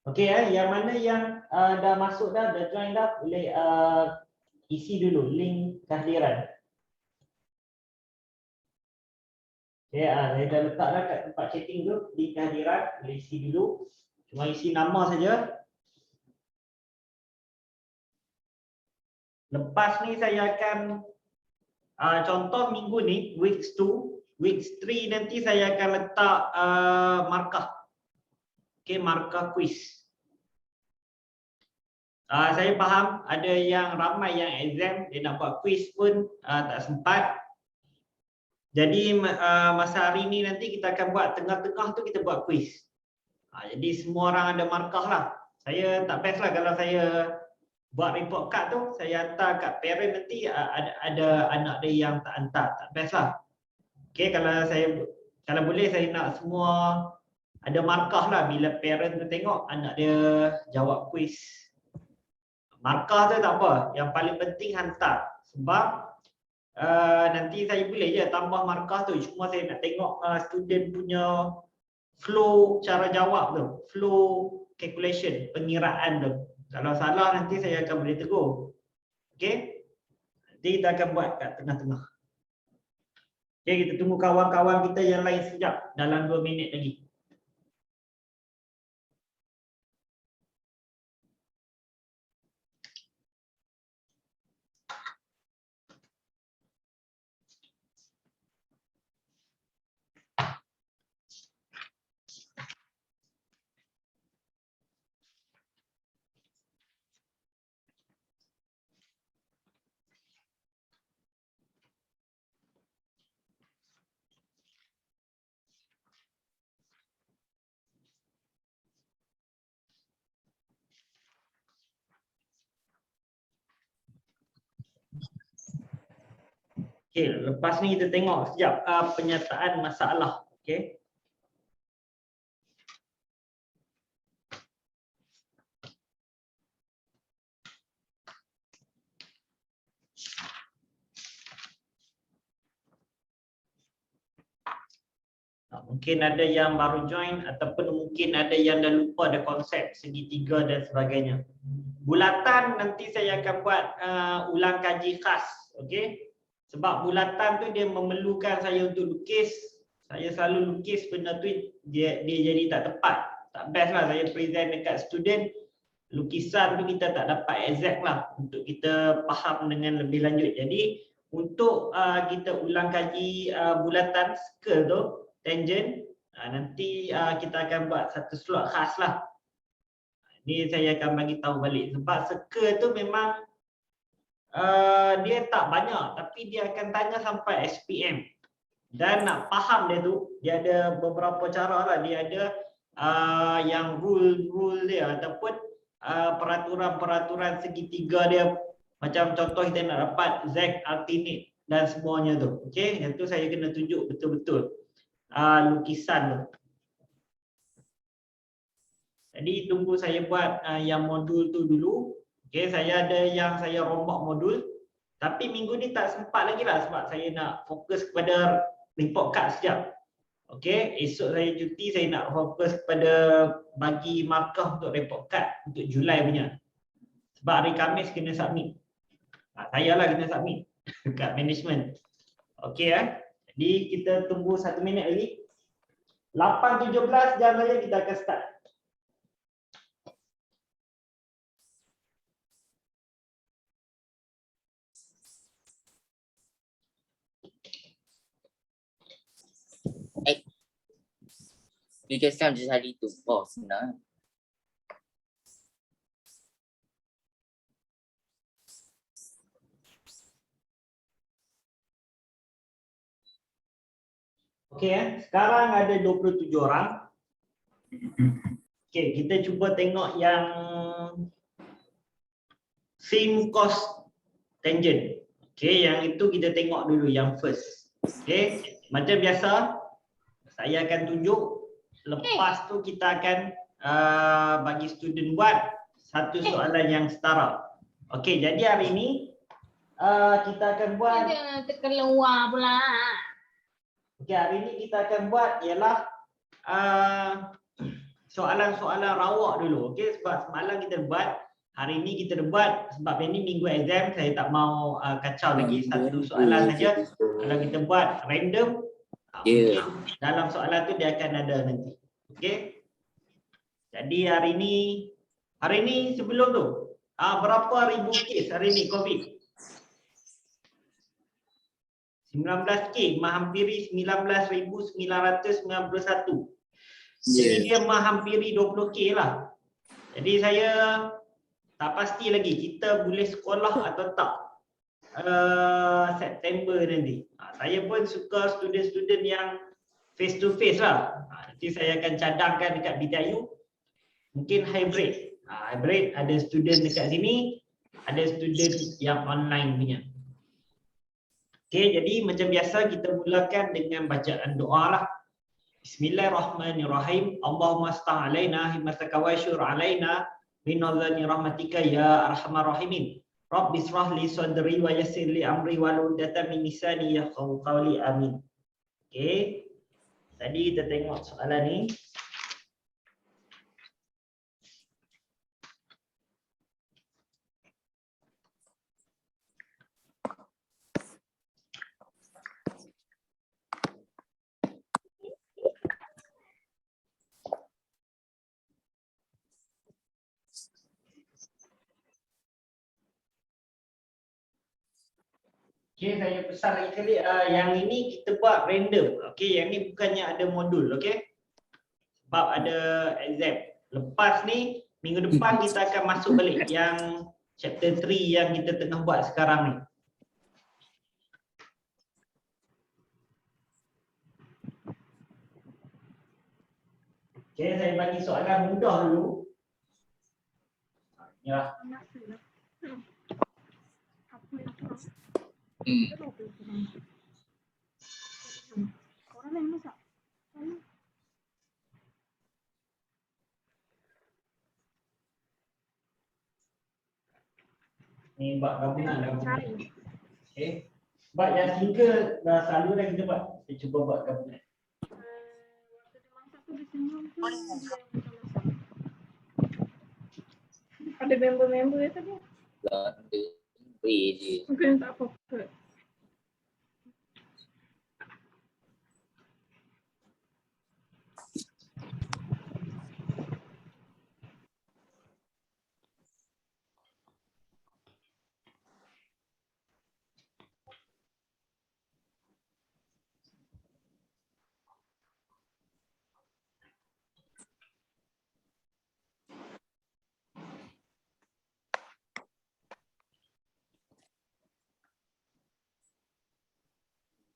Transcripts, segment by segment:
Okey yang mana yang dah masuk dah join dah, boleh isi dulu link kehadiran. Okey, saya dah letak dah kat tempat chatting tu link kehadiran, boleh isi dulu. Cuma isi nama saja. Lepas ni saya akan contoh minggu ni weeks 2, weeks 3 nanti saya akan letak markah. Okey, markah quiz. Saya faham ada yang ramai yang exam dia nak buat quiz pun tak sempat. Jadi masa hari ni nanti kita akan buat tengah-tengah tu kita buat quiz. Jadi semua orang ada markah lah. Saya tak best lah kalau saya buat report card tu, saya hantar kat parent nanti ada anak dia yang tak hantar, tak best lah. Okey, kalau boleh saya nak semua ada markah lah bila parent tu tengok anak dia jawab quiz. Markah tu tak apa, yang paling penting hantar. Sebab nanti saya boleh je tambah markah tu, cuma saya nak tengok student punya flow cara jawab tu, flow calculation, pengiraan tu. Kalau salah nanti saya akan boleh tegur. Okey? Nanti kita akan buat kat tengah-tengah. Okey, kita tunggu kawan-kawan kita yang lain sekejap, dalam 2 minit lagi. Okey, lepas ni kita tengok sekejap penyataan masalah. Okey. Mungkin ada yang baru join ataupun mungkin ada yang dah lupa ada konsep segitiga dan sebagainya. Bulatan nanti saya akan buat ulang kaji khas. Okey. Sebab bulatan tu dia memerlukan saya untuk lukis. Saya selalu lukis benda tu dia jadi tak tepat. Tak best lah saya present dekat student. Lukisan tu kita tak dapat exact lah untuk kita faham dengan lebih lanjut. Jadi untuk kita ulang kaji bulatan circle tu, tangent, nanti kita akan buat satu slot khas lah. Ni saya akan bagi tahu balik sebab circle tu memang dia tak banyak tapi dia akan tanya sampai SPM. Dan nak faham dia tu, dia ada beberapa cara lah. Dia ada yang rule dia ataupun peraturan-peraturan segitiga dia. Macam contoh kita nak dapat Z alternate dan semuanya tu. Okey, yang tu saya kena tunjuk betul-betul lukisan tu. Jadi tunggu saya buat yang modul tu dulu. Okey, saya ada yang saya rombak modul. Tapi minggu ni tak sempat lagi lah sebab saya nak fokus kepada report card sekejap. Okey, esok saya cuti, saya nak fokus kepada bagi markah untuk report card untuk Julai punya. Sebab hari Khamis kena submit. Saya lah kena submit kat management. Okey Jadi kita tunggu 1 minit lagi. 8.17 jam saja kita akan start. Aplikasi macam hari tu. Oh, senang. Okey sekarang ada 27 orang. Okey, kita cuba tengok yang same cost tangent. Okey, yang itu kita tengok dulu yang first. Okey, macam biasa saya akan tunjuk, lepas tu kita akan bagi student buat satu soalan yang setara. Okey, jadi hari ini kita akan buat terkeluar pula. Okey, hari ini kita akan buat ialah soalan-soalan rawak dulu. Okey, sebab semalam kita debat, hari ini kita debat sebab ini minggu exam, saya tak mau kacau lagi satu soalan saja. Kalau kita buat random, mungkin dalam soalan tu dia akan ada nanti. Okey. Jadi hari ini sebelum tu, berapa ribu kes hari ini COVID? 19K, menghampiri 19,991. Jadi dia menghampiri 20K lah. Jadi saya tak pasti lagi kita boleh sekolah atau tak September nanti. Saya pun suka student-student yang face to face lah. Nanti saya akan cadangkan dekat BTIU. Mungkin hybrid. Hybrid ada student dekat sini, ada student yang online punya. Okey, jadi macam biasa kita mulakan dengan bacaan doa lah. Bismillahirrahmanirrahim. Allahumma sta' alaina himmataka wa syur alaina min nazani rahmatika ya arhamar rahimin. Rabbi israh li sadri wa yassir li amri wa lundatan min lisani yafqahu qawli amin. Okey. Tadi kita tengok soalan ni. Okey, saya pesan lagi kali, yang ini kita buat random. Okey, yang ni bukannya ada modul, okey? Sebab ada exam. Lepas ni, minggu depan kita akan masuk balik yang chapter 3 yang kita tengah buat sekarang ni. Okey, saya bagi soalan mudah dulu. Ya. Ni buat gabungan. Okey. Buat yang single dah selalu dah kita buat. Kita cuba buat gabungan. Ada member-member tadi. je. Mungkin tak apa-apa.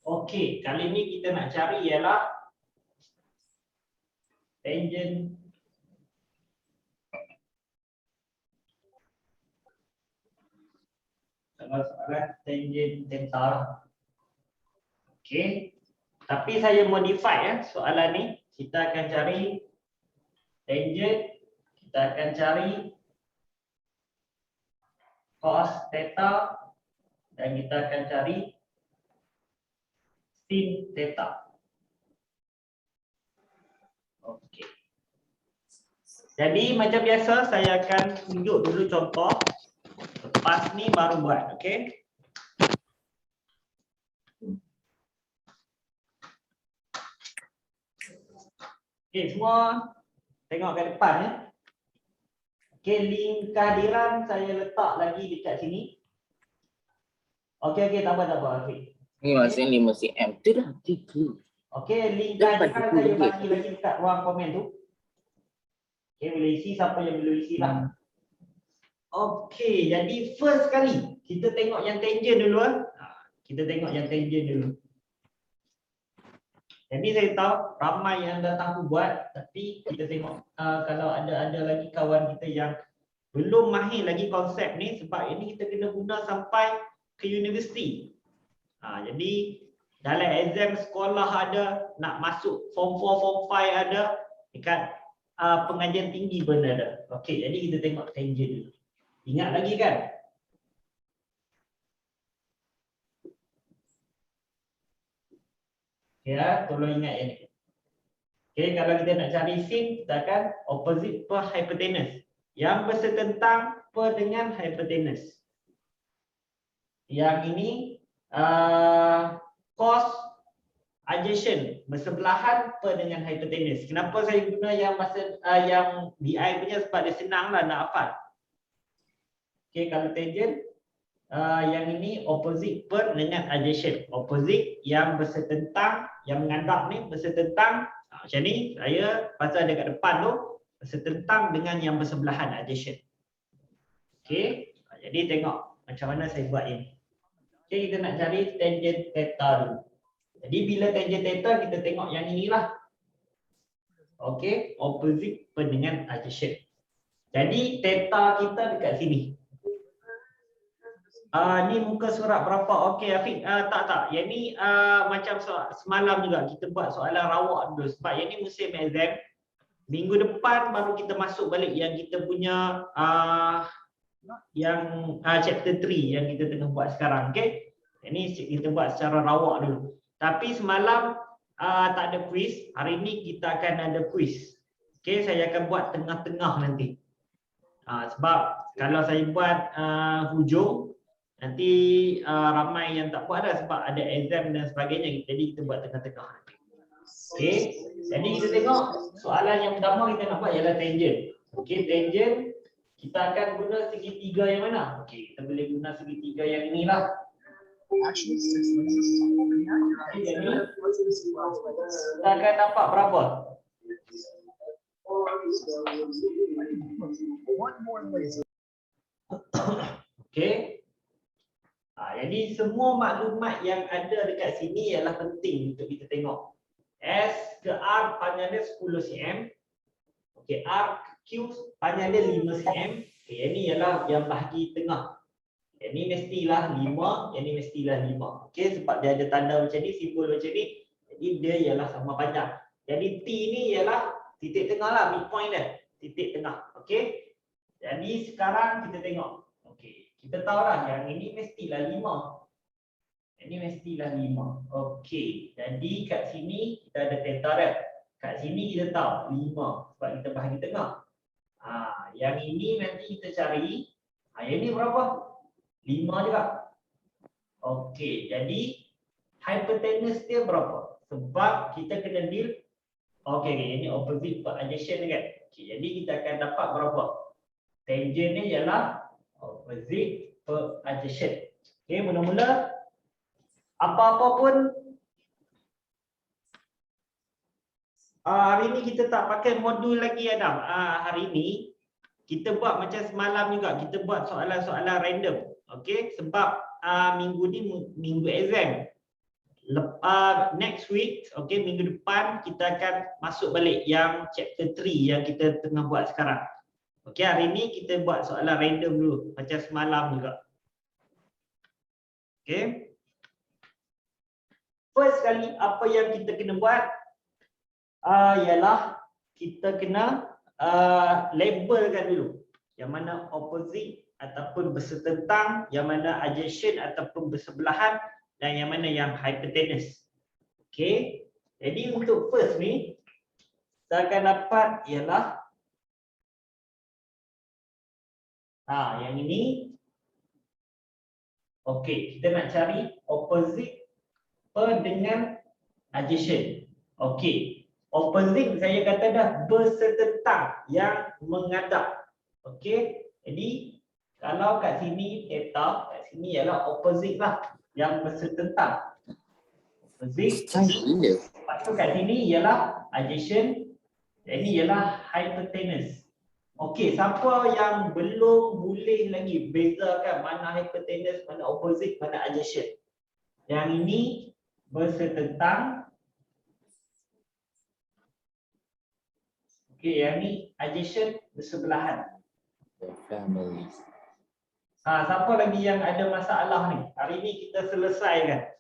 Okey, kali ni kita nak cari ialah tangent soalan tangent theta. Okey. Tapi saya modify ya soalan ni. Kita akan cari tangent, kita akan cari cos theta dan kita akan cari sin theta. Okey. Jadi macam biasa saya akan tunjuk dulu contoh. Lepas ni baru buat, okey? Okey, semua tengok ke depan ya. Okey, link kehadiran saya letak lagi dekat sini. Okey, tak apa. Okey. Ni masih 5 cm tu dah 3. Okey, link Dapat kehadiran buku saya lagi. bagi lagi dekat ruang komen tu. Okey, boleh isi siapa yang boleh isi lah. Okey, jadi first kali kita tengok yang tangent dulu ah. Kita tengok yang tangent dulu. Jadi saya tahu ramai yang dah tahu buat, tapi kita tengok kalau ada lagi kawan kita yang belum mahir lagi konsep ni, sebab ini kita kena guna sampai ke universiti. Jadi dalam exam sekolah ada, nak masuk form 4, form 5 ada, dekat pengajian tinggi pun ada. Okey, jadi kita tengok tangent dulu. Ingat lagi kan? Ya, tolong ingat yang ni. Okay, kalau kita nak cari sin, kita akan opposite per hypotenuse. Yang bersetentang per dengan hypotenuse. Yang ini cos adjacent, bersebelahan per dengan hypotenuse. Kenapa saya guna yang yang BI punya, sebab dia senang lah nak hafal. Okay, kalau tangent, yang ini opposite per dengan adjacent. Opposite yang bersetentang, yang menghadap ni bersetentang. Macam ni, saya pasal ada kat depan tu, bersetentang dengan yang bersebelahan, adjacent. Okay, jadi tengok macam mana saya buat ini. Okay, kita nak cari tangent theta dulu. Jadi bila tangent theta, kita tengok yang inilah. Okay, opposite per dengan adjacent. Jadi theta kita dekat sini. Ni muka surat berapa? Okey Afiq, tak. Yang ni macam semalam juga kita buat soalan rawak dulu, sebab yang ni musim exam. Minggu depan baru kita masuk balik yang kita punya yang chapter 3 yang kita tengah buat sekarang. Okey. Ini kita buat secara rawak dulu. Tapi semalam tak ada quiz, hari ni kita akan ada quiz. Okey, saya akan buat tengah-tengah nanti. Sebab kalau saya buat hujung, nanti ramai yang tak buat dah sebab ada exam dan sebagainya. Jadi kita buat tengah-tengah nanti. Okey. Jadi kita tengok soalan yang pertama kita nak buat ialah tangent. Okey, tangent kita akan guna segitiga yang mana? Okey, kita boleh guna segitiga yang inilah. Okey, jadi kita akan dapat berapa? Okey. Jadi semua maklumat yang ada dekat sini ialah penting untuk kita tengok. S ke R panjangnya 10 cm. Okey, R ke Q panjangnya 5 cm. Okey, ini ialah yang bahagi tengah. Yang ni mestilah 5, yang ni mestilah 5. Okey, sebab dia ada tanda macam ni, simbol macam ni. Jadi dia ialah sama panjang. Jadi T ni ialah titik tengah lah, midpoint dia. Titik tengah. Okey. Jadi sekarang kita tengok. Okey, kita tahulah yang ini mestilah 5. Ini mestilah 5. Okey. Jadi kat sini kita ada theta dia. Kat sini kita tahu 5 sebab kita bahagi tengah. Yang ini nanti kita cari. Yang ini berapa? 5 juga. Okey, jadi hypotenuse dia berapa? Sebab kita kena deal. Okey, ini opposite per adjacent kan. Okey, jadi kita akan dapat berapa? Tangent ni ialah opposite per adjacent. Okey, mula-mula apa-apa pun hari ni kita tak pakai modul lagi Adam. Hari ni kita buat macam semalam juga, kita buat soalan-soalan random. Okey, sebab minggu ni minggu exam. Next week, okey, minggu depan kita akan masuk balik yang chapter 3 yang kita tengah buat sekarang. Okey, hari ni kita buat soalan random dulu macam semalam juga. Okey. First sekali apa yang kita kena buat ialah kita kena labelkan dulu yang mana opposite ataupun bersetentang, yang mana adjacent ataupun bersebelahan, dan yang mana yang hypotenuse. Okey. Jadi untuk first ni kita akan dapat ialah yang ini. Okey, kita nak cari opposite per dengan adjacent. Okey. Opposite saya kata dah bersetentang, yang menghadap. Okey. Jadi kalau kat sini theta, kat sini ialah opposite lah, yang bersetentang. Opposite. Lepas tu kat sini ialah adjacent. Ini ialah hypotenuse. Okey, siapa yang belum boleh lagi bezakan mana hypotenuse, mana opposite, mana adjacent? Yang ini bersetentang. Okey, yang ni adjacent, bersebelahan. Siapa lagi yang ada masalah ni? Hari ni kita selesaikan.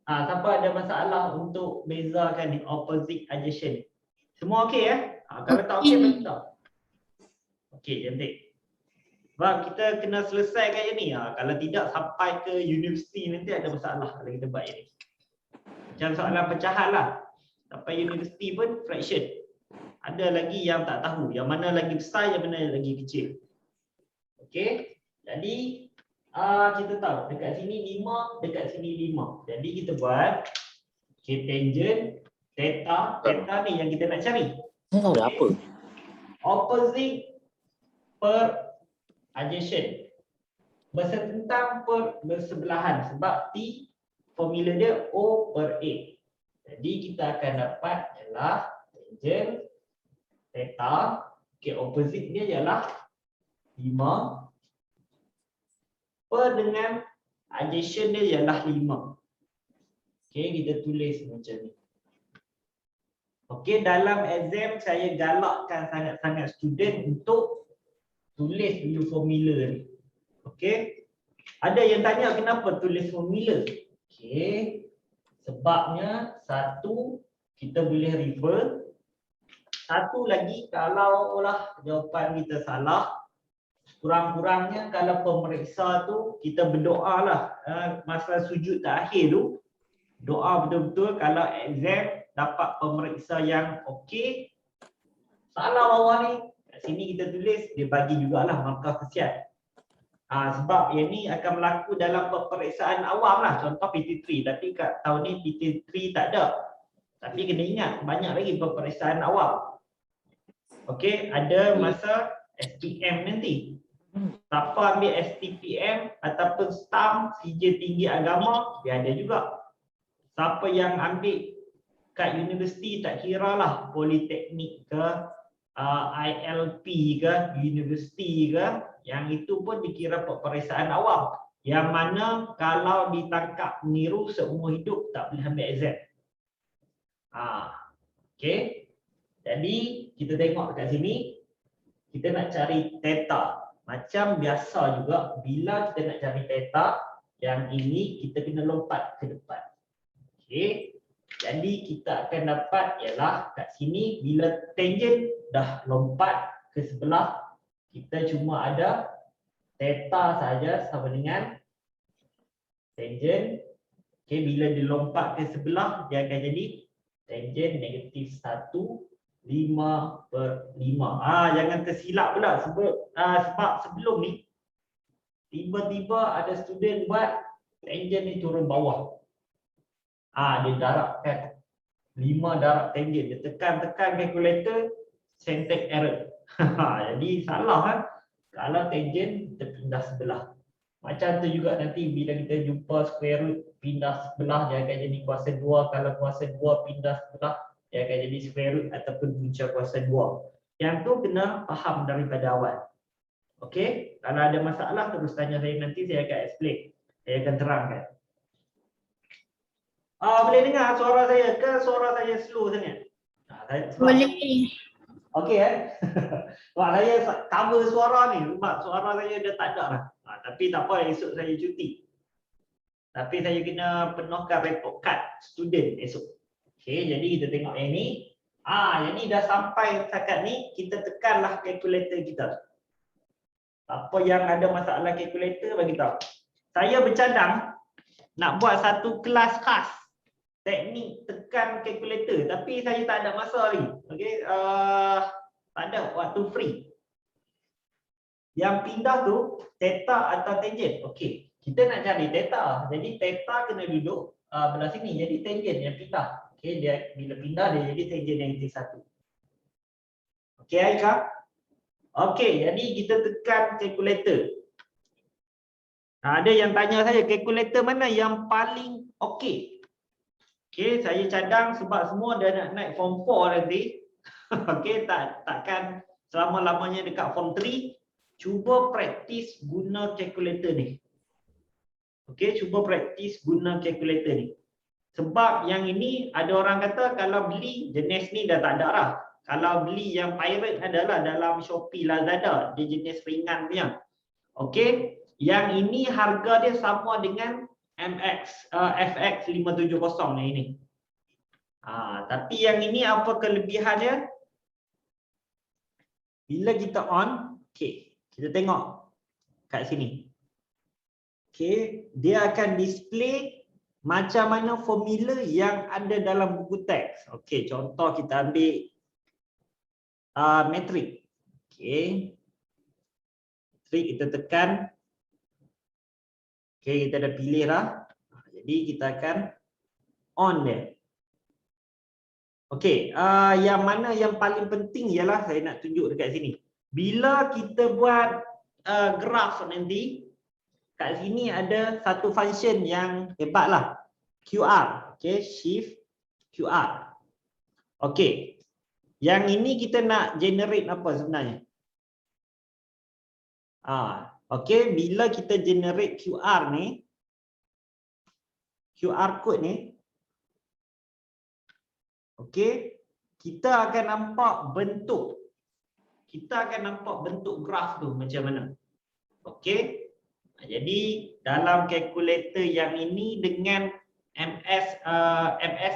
Siapa ada masalah untuk bezakan ni opposite adjacent? Semua okey ya? Kalau tak okey macam tak. Okey, cantik. Sebab kita kena selesaikan yang ni. Kalau tidak sampai ke universiti nanti ada masalah kalau kita buat yang ni. Macam soalan pecahan lah. Sampai universiti pun fraction. Ada lagi yang tak tahu, yang mana lagi besar, yang mana lagi kecil. Okey. Jadi kita tahu dekat sini 5, dekat sini 5. Jadi kita buat tangent theta, theta ni yang kita nak cari. Tahu dah apa? Opposite per adjacent. Bersentang per bersebelahan sebab T formula dia O per A. Jadi kita akan dapat ialah tangent theta, okey, opposite dia ialah 5 per dengan adjacent dia ialah 5. Okey, kita tulis macam ni. Okey, dalam exam saya galakkan sangat-sangat student untuk tulis dulu formula ni. Okey. Ada yang tanya kenapa tulis formula? Okey. Sebabnya satu, kita boleh refer. Satu lagi, kalau jawapan kita salah, kurang-kurangnya kalau pemeriksa tu kita berdoa lah. Masa sujud terakhir tu, doa betul-betul kalau exam dapat pemeriksa yang okey. Salah bawah ni, kat sini kita tulis, dia bagi jugalah markah kesian. Sebab yang ni akan berlaku dalam peperiksaan awam lah. Contoh PT3, tapi kat tahun ni PT3 tak ada. Tapi kena ingat, banyak lagi peperiksaan awam. Okey, ada masa SPM nanti. Siapa ambil STPM ataupun STAM, sijil tinggi agama, dia ada juga. Siapa yang ambil kat universiti, tak kira lah politeknik ke, ILP ke, universiti ke, yang itu pun dikira peperiksaan awam. Yang mana kalau ditangkap meniru seumur hidup tak boleh ambil exam. Okey. Jadi kita tengok dekat sini, kita nak cari theta. Macam biasa juga, bila kita nak cari theta, yang ini kita kena lompat ke depan. Okey. Jadi kita akan dapat ialah kat sini, bila tangent dah lompat ke sebelah, kita cuma ada theta saja sama dengan tangent. Okey, bila dia lompat ke sebelah, dia akan jadi tangent negatif 1, 5 per 5. Jangan tersilap pula sebab sebelum ni tiba-tiba ada student buat tangent ni turun bawah. Dia darabkan 5 darab tangent. Dia tekan calculator, syntax error. Jadi salah kan? Kalau tangent kita pindah sebelah. Macam tu juga nanti bila kita jumpa square root pindah sebelah, dia akan jadi kuasa 2. Kalau kuasa 2 pindah sebelah, dia akan jadi square root ataupun punca kuasa 2. Yang tu kena faham daripada awal. Okey, kalau ada masalah terus tanya saya, nanti saya akan explain. Saya akan terangkan. Boleh dengar suara saya ke suara saya slow sangat? Boleh. Okey Sebab saya cover suara ni, sebab suara saya dah tak ada lah. Tapi tak apa, esok saya cuti. Tapi saya kena penuhkan report card student esok. Okey, jadi kita tengok yang ni. Yang ni dah sampai setakat ni, kita tekanlah calculator kita. Apa yang ada masalah calculator, bagi tahu. Saya bercadang nak buat satu kelas khas teknik tekan calculator, tapi saya tak ada masa lagi. Okey, tak ada waktu free. Yang pindah tu theta atau tangent. Okey, kita nak cari theta. Jadi theta kena duduk belah sini. Jadi tangent yang pindah. Okey, dia bila pindah dia jadi tangent negatif 1. Okey Aika? Okey, jadi kita tekan calculator. Ada yang tanya saya calculator mana yang paling okey. Okey, saya cadang sebab semua dah nak naik form 4 nanti. Okey, takkan selama-lamanya dekat form 3. Cuba praktis guna calculator ni. Okey, cuba praktis guna calculator ni. Sebab yang ini ada orang kata kalau beli jenis ni dah tak ada lah. Kalau beli yang pirate adalah dalam Shopee, Lazada, dia jenis ringan punya. Okey, yang ini harga dia sama dengan FX 570 ni ini. Tapi yang ini apa kelebihannya? Bila kita on, okey, kita tengok kat sini. Okey, dia akan display macam mana formula yang ada dalam buku teks. Okey, contoh kita ambil metrik. Okey. Metrik kita tekan. Okey, kita dah pilih lah. Jadi kita akan on dia. Okey, yang mana yang paling penting ialah saya nak tunjuk dekat sini. Bila kita buat graf nanti, kat sini ada satu function yang hebatlah. QR. Okey, shift QR. Okey. Yang ini kita nak generate apa sebenarnya? Okey, bila kita generate QR ni, QR code ni, okey, kita akan nampak bentuk. Kita akan nampak bentuk graf tu macam mana. Okey. Jadi dalam kalkulator yang ini dengan MSES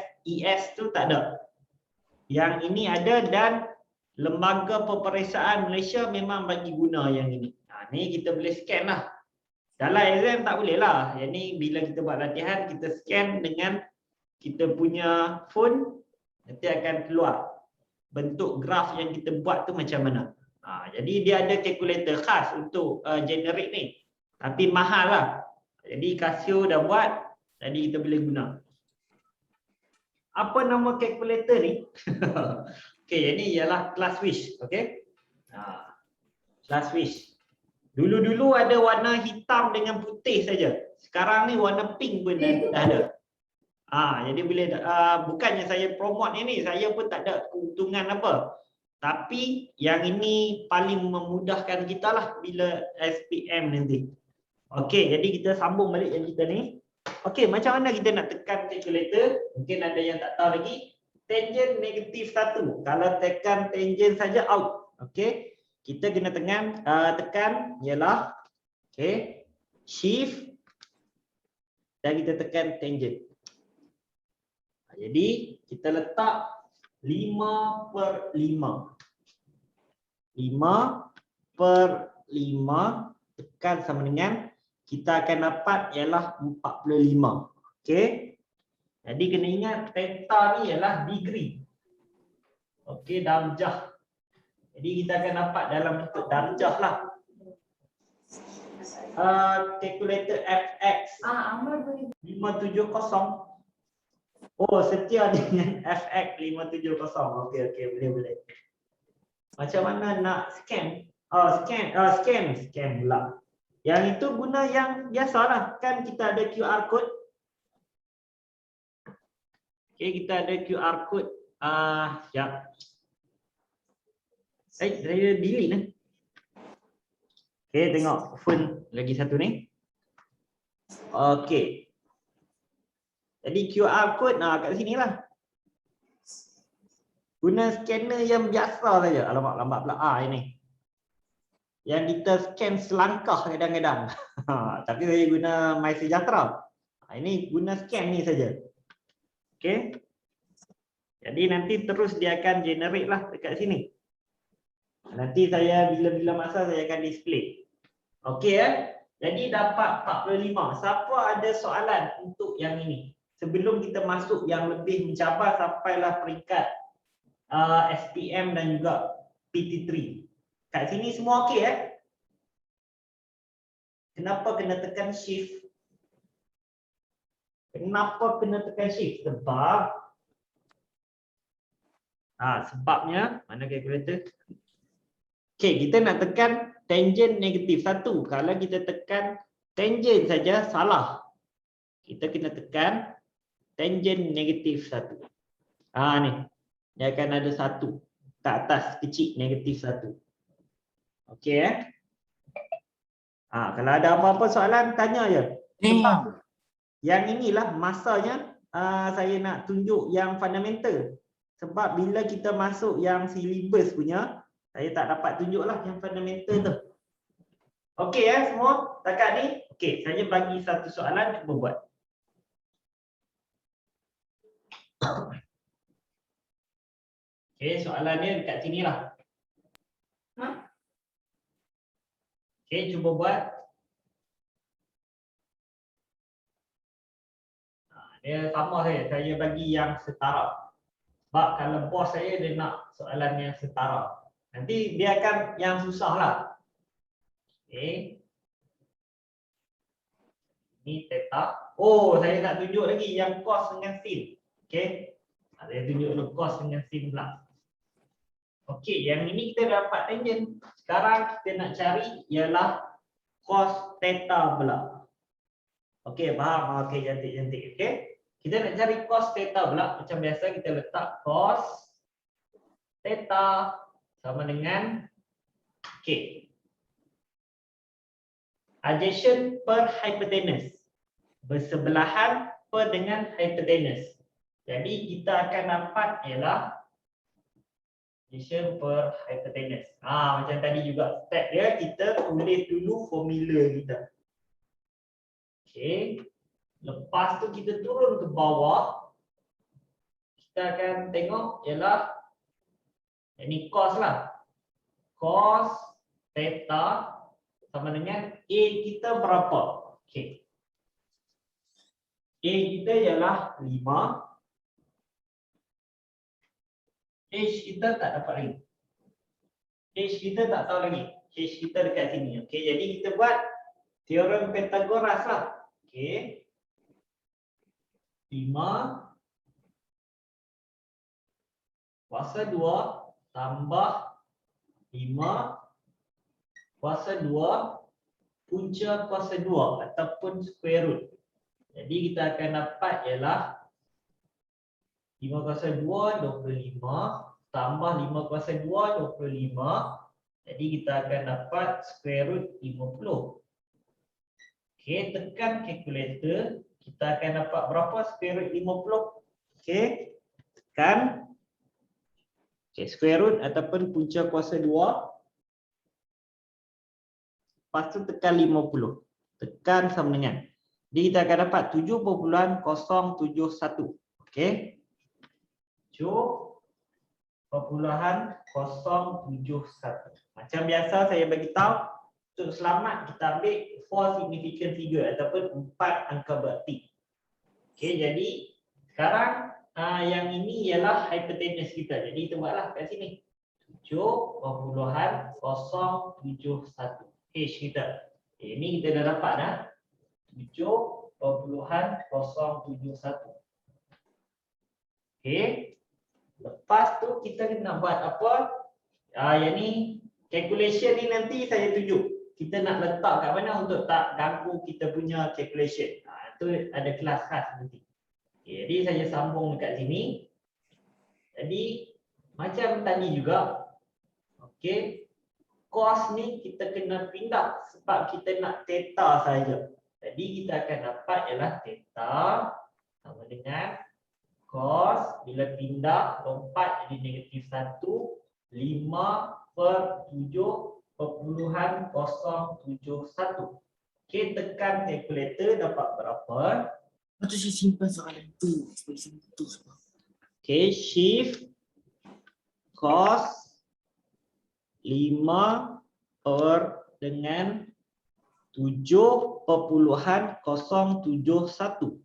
tu tak ada. Yang ini ada dan Lembaga Peperiksaan Malaysia memang bagi guna yang ini. Ni kita boleh scan lah. Dalam exam tak boleh lah. Yang ni bila kita buat latihan, kita scan dengan kita punya phone, nanti akan keluar bentuk graf yang kita buat tu macam mana. Jadi dia ada kalkulator khas untuk generate ni. Tapi mahal lah. Jadi Casio dah buat, jadi kita boleh guna. Apa nama kalkulator ni? Okey, ini ialah Classwish. Okey. Classwish. Dulu-dulu ada warna hitam dengan putih saja. Sekarang ni warna pink pun dah ada. Jadi boleh bukannya saya promote ini, saya pun tak ada keuntungan apa. Tapi yang ini paling memudahkan kita lah bila SPM nanti. Okey, jadi kita sambung balik yang kita ni. Okey, macam mana kita nak tekan kalkulator? Mungkin ada yang tak tahu lagi. Tangent -1. Kalau tekan tangent saja out. Okey. Kita kena tekan ialah okey, shift dan kita tekan tangent. Jadi kita letak 5/5. 5/5 tekan sama dengan kita akan dapat ialah 45. Okey. Jadi kena ingat peta ni ialah degree. Okey, darjah. Jadi kita akan dapat dalam bentuk darjah lah. Kalkulator FX 570. Oh, setia dengan FX 570. Okey, boleh. Macam mana nak scan? Scan pula. Yang itu guna yang biasalah. Kan kita ada QR code. Okey, kita ada QR code. Sekejap. Saya delete ni. Okey, tengok phone lagi satu ni. Okey. Jadi QR code kat sini lah. Guna scanner yang biasa saja. Alamak, lambat pula. Ini. Yang kita scan selangkah kadang-kadang. Tapi saya guna MySejahtera. Ini guna scan ni saja. Okey. Jadi nanti terus dia akan generate lah dekat sini. Nanti saya bila-bila masa saya akan display. Okey Jadi dapat 45. Siapa ada soalan untuk yang ini? Sebelum kita masuk yang lebih mencabar sampailah peringkat SPM dan juga PT3. Kat sini semua okey Kenapa kena tekan shift? Kenapa kena tekan shift? Sebabnya mana kalkulator? Okey, kita nak tekan tangent -1. Kalau kita tekan tangent saja salah. Kita kena tekan tangent -1. Ni. Dia akan ada 1 kat atas kecil -1. Okey kalau ada apa-apa soalan tanya je. Sebab yang inilah masanya saya nak tunjuk yang fundamental. Sebab bila kita masuk yang syllabus punya, saya tak dapat tunjuklah yang fundamental tu. Okey semua setakat ni. Okey, saya bagi satu soalan, cuba buat. Okey, soalan dia dekat sinilah. Okey, cuba buat. Dia sama saya bagi yang setara. Sebab kalau bos saya dia nak soalan yang setara. Nanti dia akan yang susah lah. Okey. Ini theta. Oh, saya nak tunjuk lagi yang cos dengan sin. Okey. Saya tunjuk dulu cos dengan sin pula. Okey, yang ini kita dapat tangent. Sekarang kita nak cari ialah cos theta pula. Okey, faham? Okey, cantik. Okey. Kita nak cari cos theta pula. Macam biasa kita letak cos theta sama dengan okey. Adjacent per hypotenuse. Bersebelahan per dengan hypotenuse. Jadi kita akan dapat ialah adjacent per hypotenuse. Macam tadi juga step dia kita tulis dulu formula kita. Okey. Lepas tu kita turun ke bawah. Kita akan tengok ialah ini cos lah. Cos theta sama dengan A kita berapa? Okey. A kita ialah 5. H kita tak dapat lagi. H kita tak tahu lagi. H kita dekat sini. Okey, jadi kita buat teorem Pythagoras lah. Okey. 5 kuasa 2 tambah 5 kuasa 2 punca kuasa 2 ataupun square root. Jadi kita akan dapat ialah 5 kuasa 2 25 tambah 5 kuasa 2 25. Jadi kita akan dapat square root 50. Okey, tekan calculator. Kita akan dapat berapa square root 50? Okey. Tekan. Okey, square root ataupun punca kuasa 2. Lepas tu tekan 50. Tekan sama dengan. Jadi kita akan dapat 7.071. Okey. 7.071. Macam biasa saya bagi tahu untuk selamat kita ambil 4 significant figure ataupun 4 angka berarti. Okey, jadi sekarang yang ini ialah hypotenuse kita. Jadi kita buatlah kat sini. 7.071 H kita. Ini kita dah dapat dah. 7.071. Okey. Lepas tu kita nak buat apa? Yang ni calculation ni nanti saya tunjuk. Kita nak letak kat mana untuk tak ganggu kita punya calculation. Itu ada kelas khas nanti. Okay, jadi saya sambung dekat sini. Jadi macam tadi juga. Okey. Cos ni kita kena pindah sebab kita nak theta saja. Jadi kita akan dapat ialah theta sama dengan cos bila pindah lompat jadi negatif 1 5/7.071. Okey, tekan calculator dapat berapa? Patut saya simpan soalan tu sebagai satu sebab. Okey, shift cos 5 per dengan 7.071.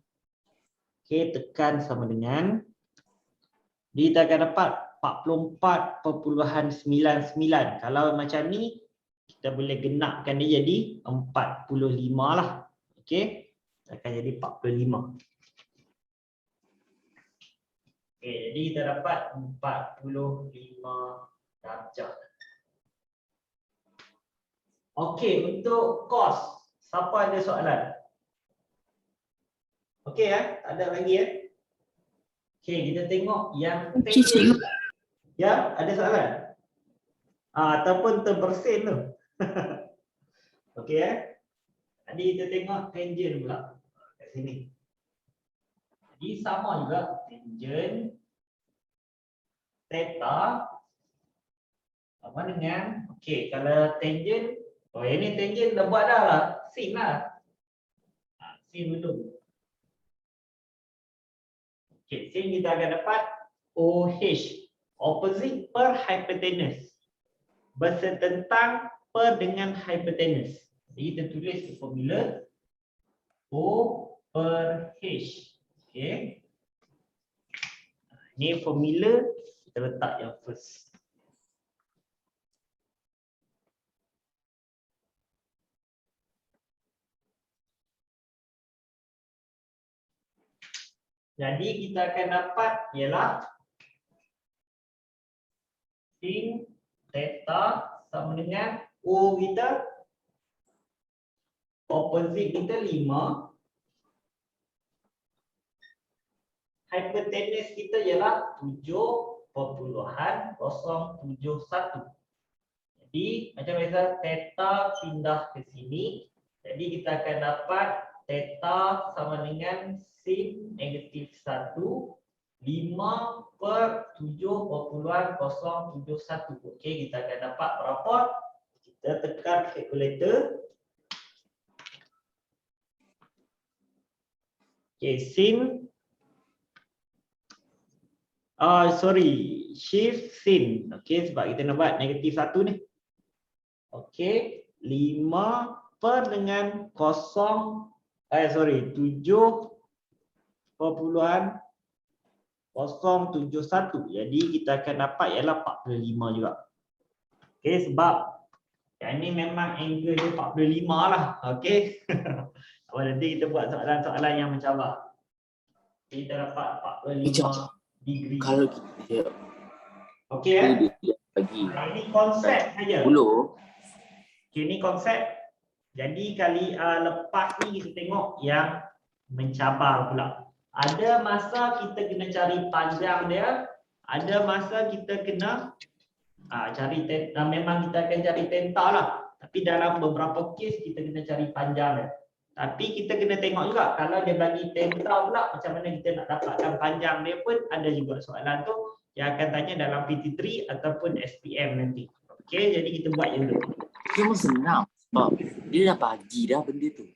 Okey, tekan sama dengan. Kita akan dapat 44.99. Kalau macam ni, kita boleh genapkan dia jadi 45 lah. Okey, akan jadi 45. Okey, jadi kita dapat 45 darjah. Okey, untuk cos, siapa ada soalan? Okey ada lagi Okey, kita tengok yang tangent. Ya, ada soalan? Ataupun terbersin tu. Okey Jadi kita tengok tangent pula kat sini. Jadi sama juga tangent theta sama dengan kalau tangent ini tangent dah buat dah lah, sin lah. Sin dulu. Sin kita akan dapat OH, opposite per hypotenuse. Bersetentang per dengan hypotenuse. Jadi kita tulis formula O per H. Okey. Ini formula kita letak yang first. Jadi kita akan dapat ialah sin theta sama dengan O kita, opposite kita 5, hypotenuse kita ialah 7.071. Jadi macam biasa theta pindah ke sini. Jadi kita akan dapat theta sama dengan sin negatif 1 5/7.071. Okey, kita akan dapat berapa? Kita tekan calculator. Okey, sin shift sin. Okey, sebab kita nak buat negatif 1 ni. Okey, 5 per dengan 7.071. Jadi kita akan dapat ialah 45 juga. Okey, sebab yang ni memang angle dia 45 lah. Okey. Awal nanti kita buat soalan-soalan yang mencabar. Kita dapat 45 degree. Kalau kita Okey bagi ini konsep saja. 10. Okey, ini konsep. Jadi kali lepas ni kita tengok yang mencabar pula. Ada masa kita kena cari panjang dia, ada masa kita kena cari theta. Memang kita akan cari theta lah. Tapi dalam beberapa kes kita kena cari panjang dia. Tapi kita kena tengok juga kalau dia bagi theta pula macam mana kita nak dapatkan panjang dia pun ada juga soalan tu yang akan tanya dalam PT3 ataupun SPM nanti. Okey, jadi kita buat yang dulu. Cuma senang sebab dia dah bagi dah benda tu.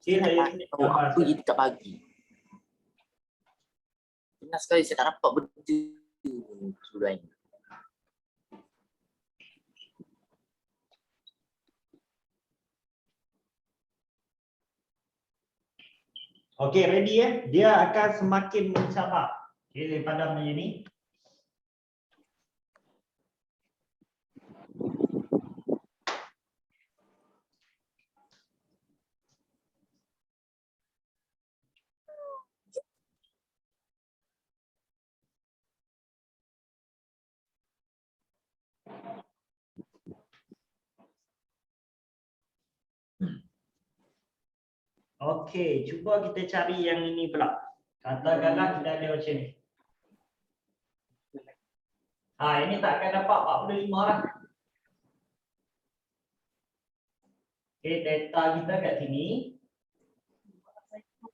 Okey, saya Tahu apa dia tak bagi. Senang sekali saya tak dapat benda sudah ini. Okey, ready ya? Dia akan semakin mencabar. Okey, daripada macam ni. Okey, cuba kita cari yang ini pula. Katakanlah kita ada macam ni. Ini tak akan dapat 45 lah. Okey, theta kita kat sini.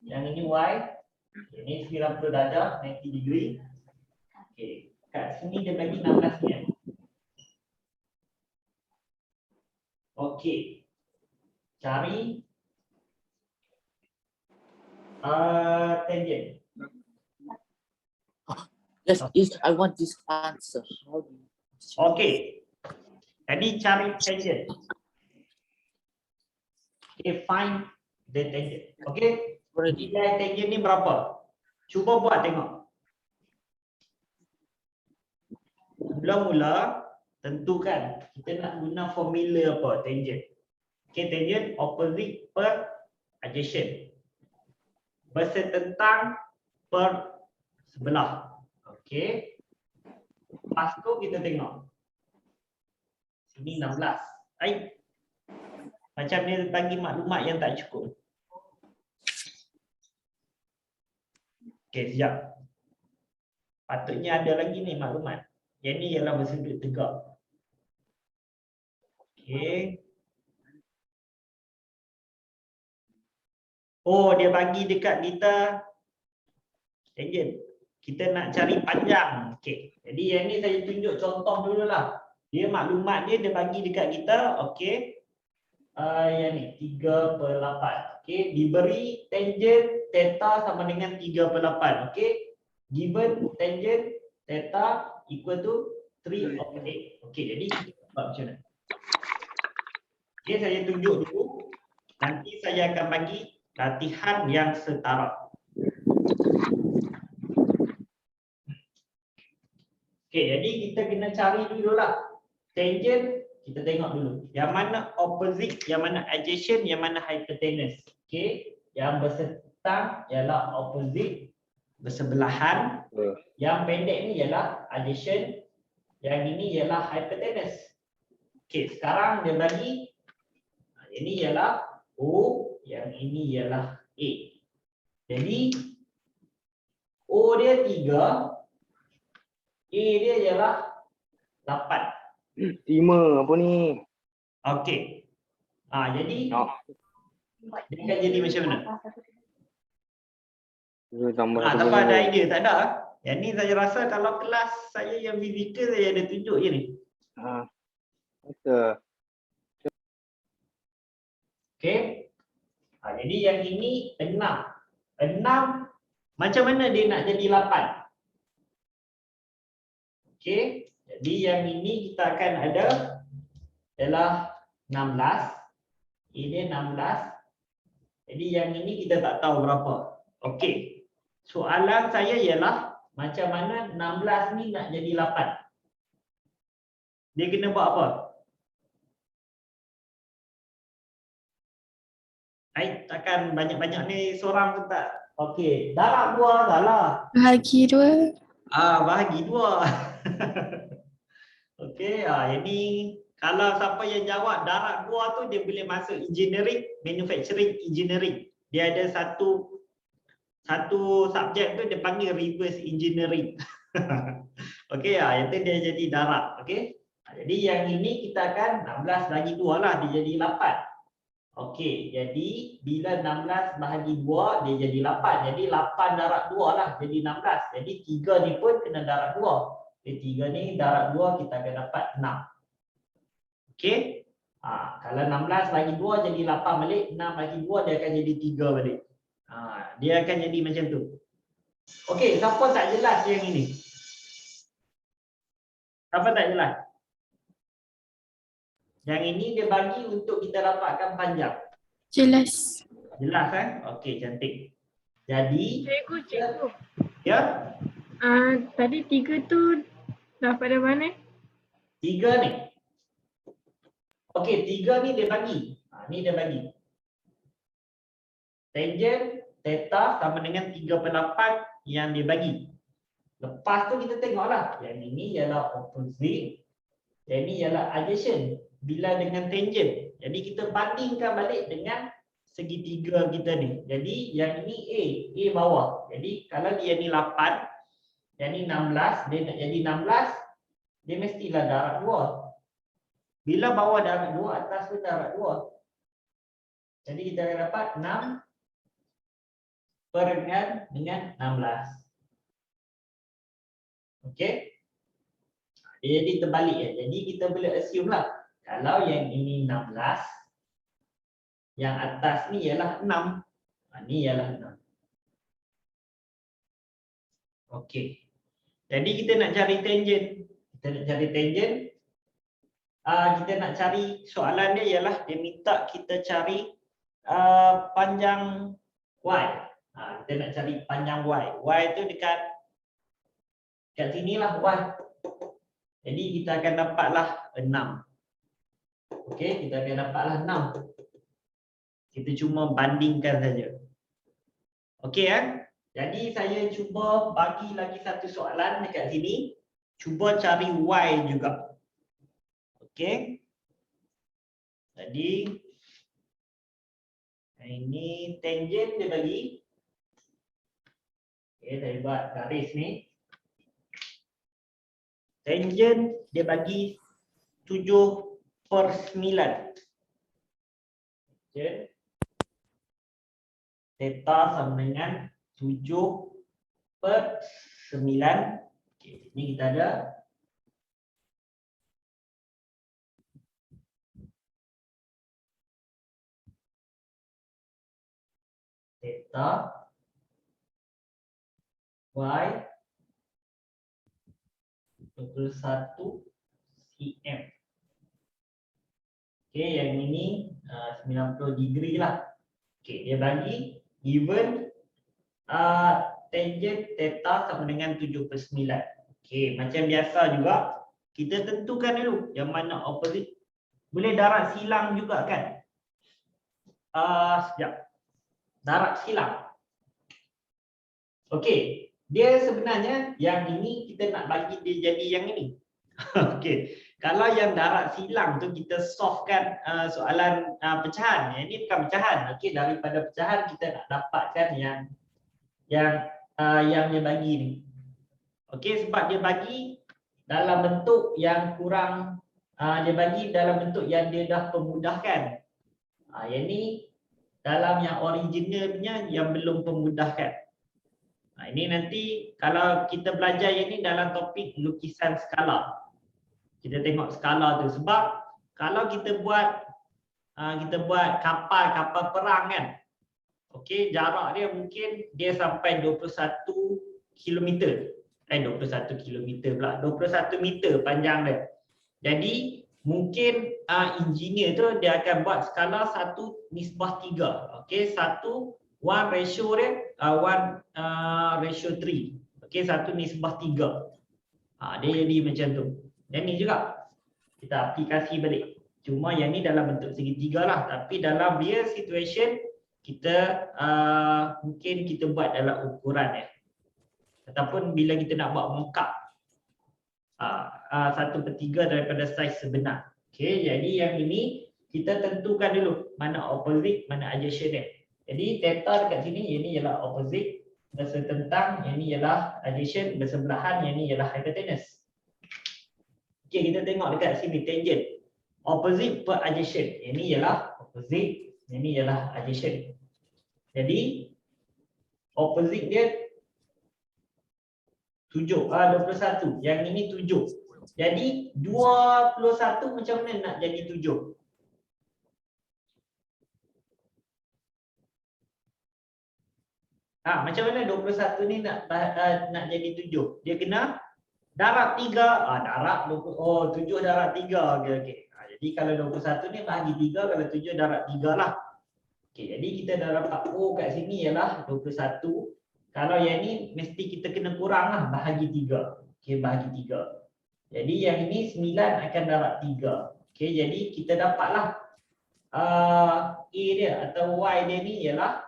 Yang ini Y. Ini 90 darjah, 90 degree. Okey, kat sini dia bagi 16 ni. Okey. Cari tangent. Yes, I want this answer. Okey. Jadi cari tangent. Okay, find the tangent. Okey. Nilai tangent ni berapa? Cuba buat tengok. Mula-mula tentukan kita nak guna formula apa tangent. Okey, tangent opposite per adjacent. Bersetentang per sebelah. Okey. Lepas tu kita tengok. Sini 16. Macam dia bagi maklumat yang tak cukup. Okey, sekejap. Patutnya ada lagi ni maklumat. Yang ni ialah bersudut tegak. Okey. Oh, dia bagi dekat kita tangent. Kita nak cari panjang. Okey. Jadi yang ni saya tunjuk contoh dululah. Dia maklumat dia bagi dekat kita. Okey. Yang ni 3/8. Okey, diberi tangent theta sama dengan 3/8. Okey. Given tangent theta equal to 3/8. Okey, jadi kita buat macam mana? Okey, saya tunjuk dulu. Nanti saya akan bagi latihan yang setara. Okey, jadi kita kena cari dululah. Tangent kita tengok dulu. Yang mana opposite, yang mana adjacent, yang mana hypotenuse. Okey, yang bersentang ialah opposite, bersebelahan. Yang pendek ni ialah adjacent, yang ini ialah hypotenuse. Okey, sekarang dia bagi ini ialah O, yang ini ialah A. Jadi O dia 3, A dia ialah 8. 5 apa ni? Okey. Jadi Oh, dia akan jadi macam mana? dia tambah Tanpa ada idea, tak ada. Yang ni saya rasa kalau kelas saya yang fizikal saya ada tunjuk je ni. Betul. Okey. Jadi yang ini 6. 6 macam mana dia nak jadi 8? Okey. Jadi yang ini kita akan ada adalah 16. Ini 16. Jadi yang ini kita tak tahu berapa. Okey. Soalan saya ialah macam mana 16 ni nak jadi 8? Dia kena buat apa? Takkan banyak-banyak ni seorang pun tak. Okey, darab 2 salah. Bahagi 2. Bahagi 2. Okey, ini kalau siapa yang jawab darab 2 tu dia boleh masuk engineering, manufacturing engineering. Dia ada satu subjek tu dia panggil reverse engineering. Okey, itu dia jadi darab. Okey. Jadi yang ini kita akan 16 bagi 2 lah, dia jadi 8. Okey, jadi bila 16 bahagi 2 dia jadi 8. Jadi 8 darab 2 lah jadi 16. Jadi 3 ni pun kena darab 2. Jadi 3 ni darab 2 kita akan dapat 6. Okey. Kalau 16 bagi 2 jadi 8 balik, 6 bagi 2 dia akan jadi 3 balik. Dia akan jadi macam tu. Okey, siapa tak jelas yang ini? Siapa tak jelas? Yang ini dia bagi untuk kita dapatkan panjang. Jelas. Jelas kan? Okey, cantik. Jadi, Cikgu. ya, Tadi 3 tu dapat dari mana? 3 ni. Okey, 3 ni dia bagi. Ni dia bagi. Tangent theta sama dengan 3/8 yang dia bagi. Lepas tu kita tengoklah. Yang ini ialah opposite. Yang ini ialah adjacent. Bila dengan tangent. Jadi kita bandingkan balik dengan segitiga kita ni. Jadi yang ini A. A bawah. Jadi kalau dia ni 8. Yang ni 16. Dia nak jadi 16. Dia mestilah darab 2. Bila bawah darab 2, atas pun darab 2. Jadi kita akan dapat 6 dengan 16. Okey. Dia jadi terbalik ya. Jadi kita boleh assume lah. Kalau yang ini 16, yang atas ni ialah 6. Ni ialah 6. Okey. Jadi kita nak cari tangent. Kita nak cari soalan dia ialah dia minta kita cari panjang Y. Kita nak cari panjang Y. Y tu dekat sinilah Y. Jadi kita akan dapatlah 6. Okey, kita akan dapatlah 6. Kita cuma bandingkan saja. Okey kan? Jadi saya cuba bagi lagi satu soalan dekat sini. Cuba cari Y juga. Okey. Jadi ini tangent dia bagi. Okey, saya buat garis ni. Tangent dia bagi 7/9. Tangent theta sama dengan 7/9. Okey, ini kita ada theta Y 21 cm. Okey, yang ini 90 degree lah. Okey, dia bagi given tangent theta sama dengan 7/9. Okey, macam biasa juga kita tentukan dulu yang mana opposite. Boleh darat silang juga kan? Sekejap. Darat silang. Okey, dia sebenarnya yang ini kita nak bagi dia jadi yang ini. Okey, kalau yang darat silang tu kita solvekan soalan pecahan. Yang ini bukan pecahan. Okey, daripada pecahan kita nak dapatkan yang dia bagi ni. Okey, sebab dia bagi dalam bentuk yang kurang, dia bagi dalam bentuk yang dia dah pemudahkan. Yang ni dalam yang originalnya yang belum pemudahkan. Ini nanti kalau kita belajar yang ni dalam topik lukisan skala. Kita tengok skala tu sebab kalau kita buat kapal perang kan. Okey, jarak dia mungkin dia sampai 21 km. 21 km pula. 21 meter panjang dia. Jadi mungkin engineer tu dia akan buat skala 1:3. Okey, 1:3. Okey, 1:3. Dia jadi macam tu. Yang ni juga kita aplikasi balik. Cuma yang ni dalam bentuk segitiga lah. Tapi dalam real situation kita mungkin kita buat dalam ukuran ataupun bila kita nak buat mockup 1/3 daripada saiz sebenar. Okey, jadi yang ini kita tentukan dulu mana opposite, mana adjacent dia. Jadi theta dekat sini, yang ni ialah opposite, bersetentang, yang ni ialah adjacent, bersebelahan, yang ni ialah hypotenuse. Okey, kita tengok dekat sini tangent. Opposite per adjacent. Yang ni ialah opposite, yang ni ialah adjacent. Jadi opposite dia 21. Yang ini 7. Jadi 21 macam mana nak jadi 7? Macam mana 21 ni nak jadi 7? Dia kena darat 3. Darat 7 darat 3. Okey. Jadi kalau 21 ni bahagi 3, kalau 7 darat 3 lah. Okey, jadi kita dah dapat O kat sini ialah 21. Kalau yang ni mesti kita kena kurang lah, bahagi 3. Okey, bahagi 3. Jadi yang ini 9 akan darat 3. Okey, jadi kita dapatlah A dia atau Y dia ni ialah,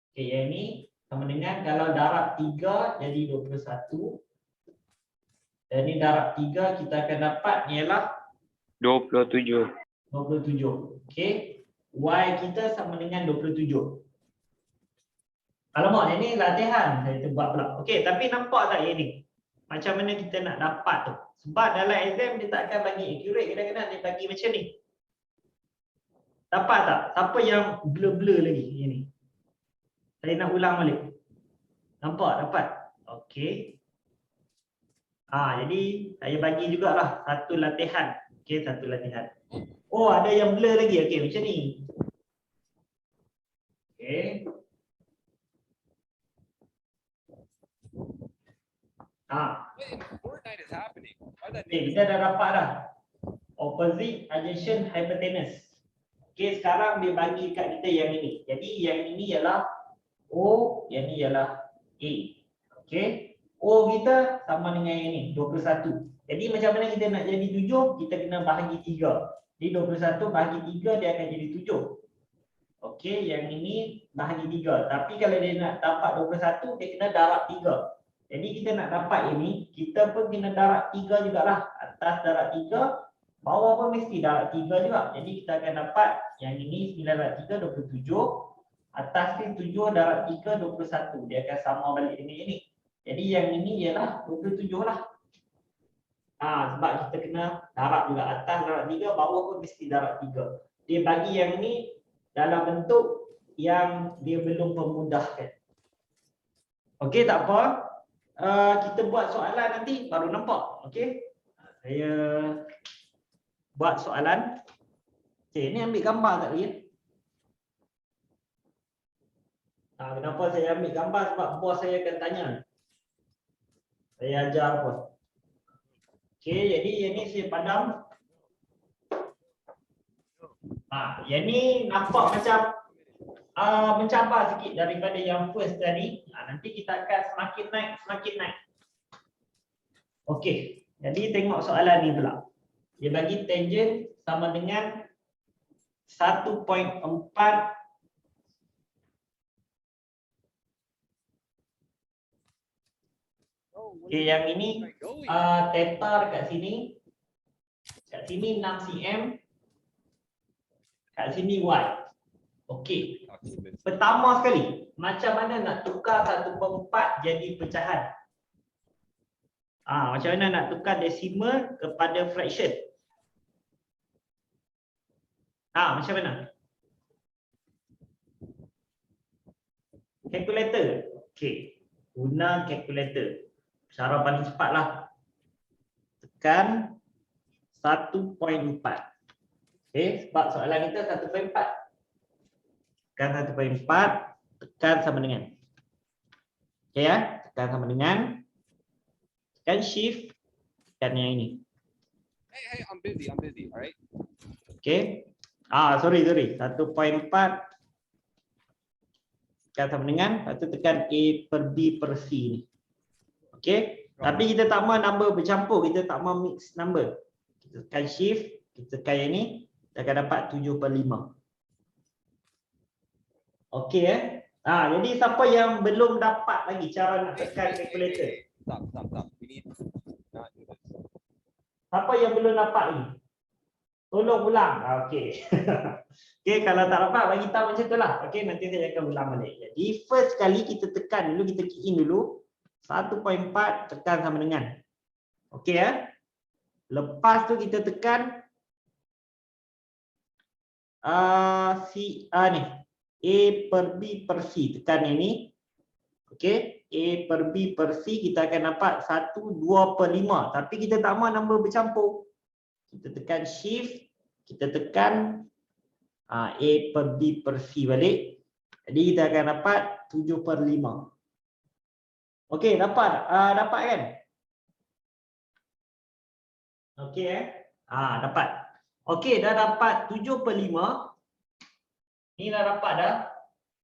okey, yang ni sama dengan kalau darat 3 jadi 21. Dan ni darat 3 kita akan dapat ialah 27. 27. Okey. Y kita sama dengan 27. Alamak, ini latihan saya buat pula. Okey, tapi nampak tak yang ni? Macam mana kita nak dapat tu? Sebab dalam exam dia tak akan bagi accurate, kadang-kadang dia bagi macam ni. Dapat tak? Siapa yang blur-blur lagi yang ni? Saya nak ulang balik. Nampak? Dapat? Okey. Jadi saya bagi jugalah satu latihan. Okey, satu latihan. Oh, ada yang blur lagi. Okey, macam ni. Okey. Okay, kita dah dapat dah. Opposite, adjacent, hypotenuse. Okey, sekarang dia bagi kat kita yang ini. Jadi yang ini ialah O, yang ini ialah A. Okey. O kita sama dengan yang ini, 21. Jadi macam mana kita nak jadi 7? Kita kena bahagi 3. Jadi 21 bahagi 3 dia akan jadi 7. Okey, yang ini bahagi 3. Tapi kalau dia nak dapat 21, dia kena darat 3. Jadi kita nak dapat ini, kita pun kena darat 3 jugalah. Atas darat 3, bawah pun mesti darat 3 juga. Jadi kita akan dapat yang ini 9 darat 3, 27. Atas ni 7 darat 3, 21. Dia akan sama balik dengan ini. Jadi yang ini ialah 27 lah. Sebab kita kena darat juga. Atas darat 3, bawah pun mesti darat 3. Dia bagi yang ini dalam bentuk yang dia belum pemudahkan. Okey, tak apa. Kita buat soalan nanti baru nampak. Okey. Saya buat soalan. Okey, ni ambil gambar tak lagi? Kenapa saya ambil gambar? Sebab bos saya akan tanya. Saya ajar apa. Okey, jadi yang ni saya padam. Yang ni nampak macam mencabar sikit daripada yang first tadi. Nanti kita akan semakin naik. Okey, jadi tengok soalan ni pula. Dia bagi tangent sama dengan 1.4 okey, yang ini theta dekat sini. Kat sini 6 cm. Kat sini y. Okey. Pertama sekali, macam mana nak tukar 1/4 jadi pecahan? Macam mana nak tukar desimal kepada fraction? Macam mana? Calculator. Okey. Guna calculator. Cara paling cepatlah. Tekan 1.4. Okey, sebab soalan kita 1.4. Tekan 1.4, tekan sama dengan. Okey ya, tekan sama dengan. Tekan shift, tekan yang ini. Hey, I'm busy, alright? Okey. Sorry. 1.4 tekan sama dengan, lepas tu tekan A per B per C ni. Okey. Tapi kita tak mahu number bercampur, kita tak mahu mix number. Kita tekan shift, kita tekan yang ni, kita akan dapat 7/5. Okey jadi siapa yang belum dapat lagi cara nak tekan calculator? Stop. We need not do this. Siapa yang belum dapat lagi? Tolong ulang. Okey. Okey, kalau tak dapat bagi tahu macam itulah. Okey, nanti saya akan ulang balik. Jadi first kali kita tekan dulu, kita key in dulu 1.4 tekan sama dengan. Okey Lepas tu kita tekan ni A per B per C, tekan yang ni. Okey, A per B per C kita akan dapat 1/2/5, tapi kita tak mahu number bercampur. Kita tekan shift, kita tekan A per B per C balik. Jadi kita akan dapat 7/5. Okey, dapat kan? Okey dapat. Okey, dah dapat 7/5. Ni dah dapat dah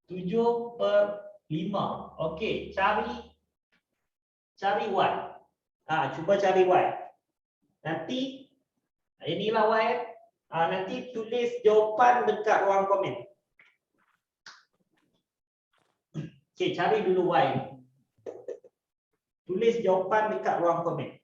7/5. Okey, cari Y. Cuba cari Y. Nanti inilah Y. Nanti tulis jawapan dekat ruang komen. Okey, cari dulu Y. Tulis jawapan dekat ruang komen.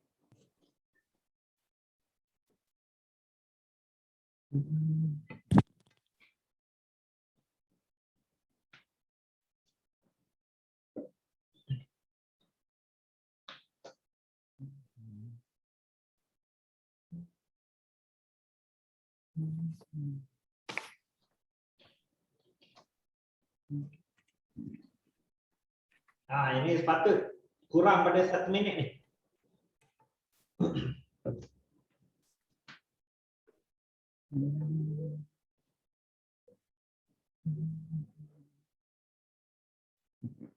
Ini sepatut kurang pada 1 minit ni.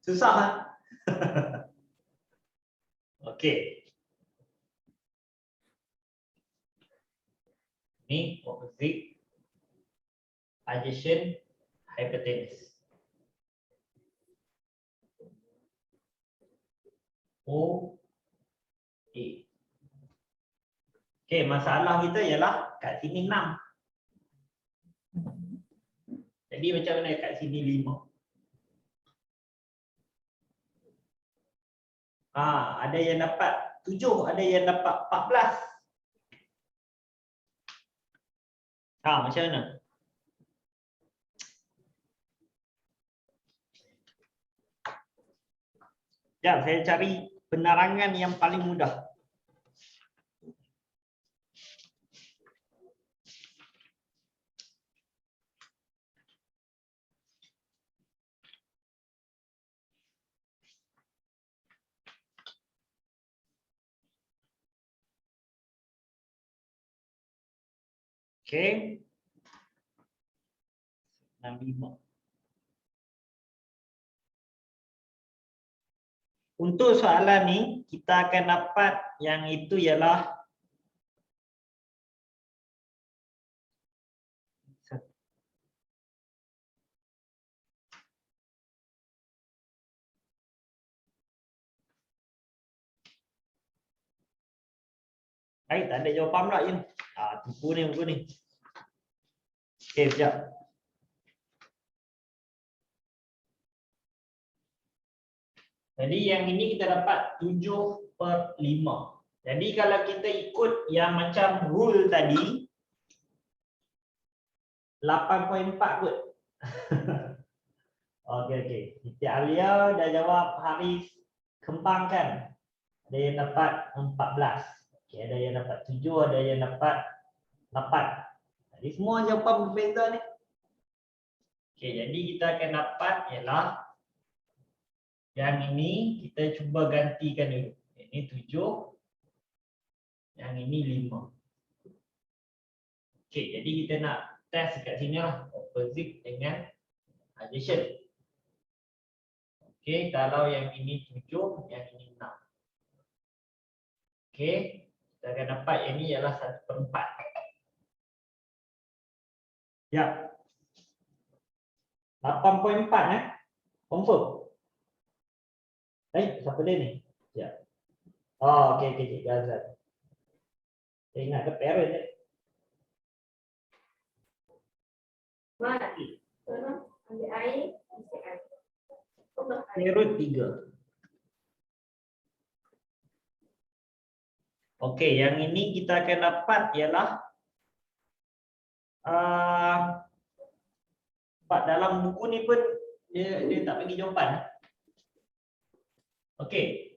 Susah Okey. Ni opposite adjacent hypotenuse. O A. Okey, masalah kita ialah kat sini 6. Jadi macam mana kat sini 5? Ada yang dapat 7, ada yang dapat 14. Macam mana? Sekejap, saya cari penerangan yang paling mudah. Okey. 65. Untuk soalan ni, kita akan dapat yang itu ialah Baik, tak ada jawapan pula je. Tipu ni buku ni. Okey, sekejap. Jadi yang ini kita dapat 7/5. Jadi kalau kita ikut yang macam rule tadi 8.4 kot. Okey. Siti Alia dah jawab Haris kembangkan. Ada yang dapat 14. Okey, ada yang dapat 7, ada yang dapat 8. Jadi semua jawapan berbeza ni. Okey, jadi kita akan dapat ialah yang ini kita cuba gantikan dulu. Ini 7. Yang ini 5. Okey, jadi kita nak test kat sini lah. Opposite dengan addition. Okey, kalau yang ini 7, yang ini 6. Okey, kita akan dapat yang ini ialah 1/4. Ya. 8.4 confirm. Siapa dia ni? Ya. Okey, Cik Azad. Saya ingat ke parent ni. Mari, tolong ambil air, isi air. Parent 3. Okey, yang ini kita akan dapat ialah sebab dalam buku ni pun dia tak bagi jawapan. Okey.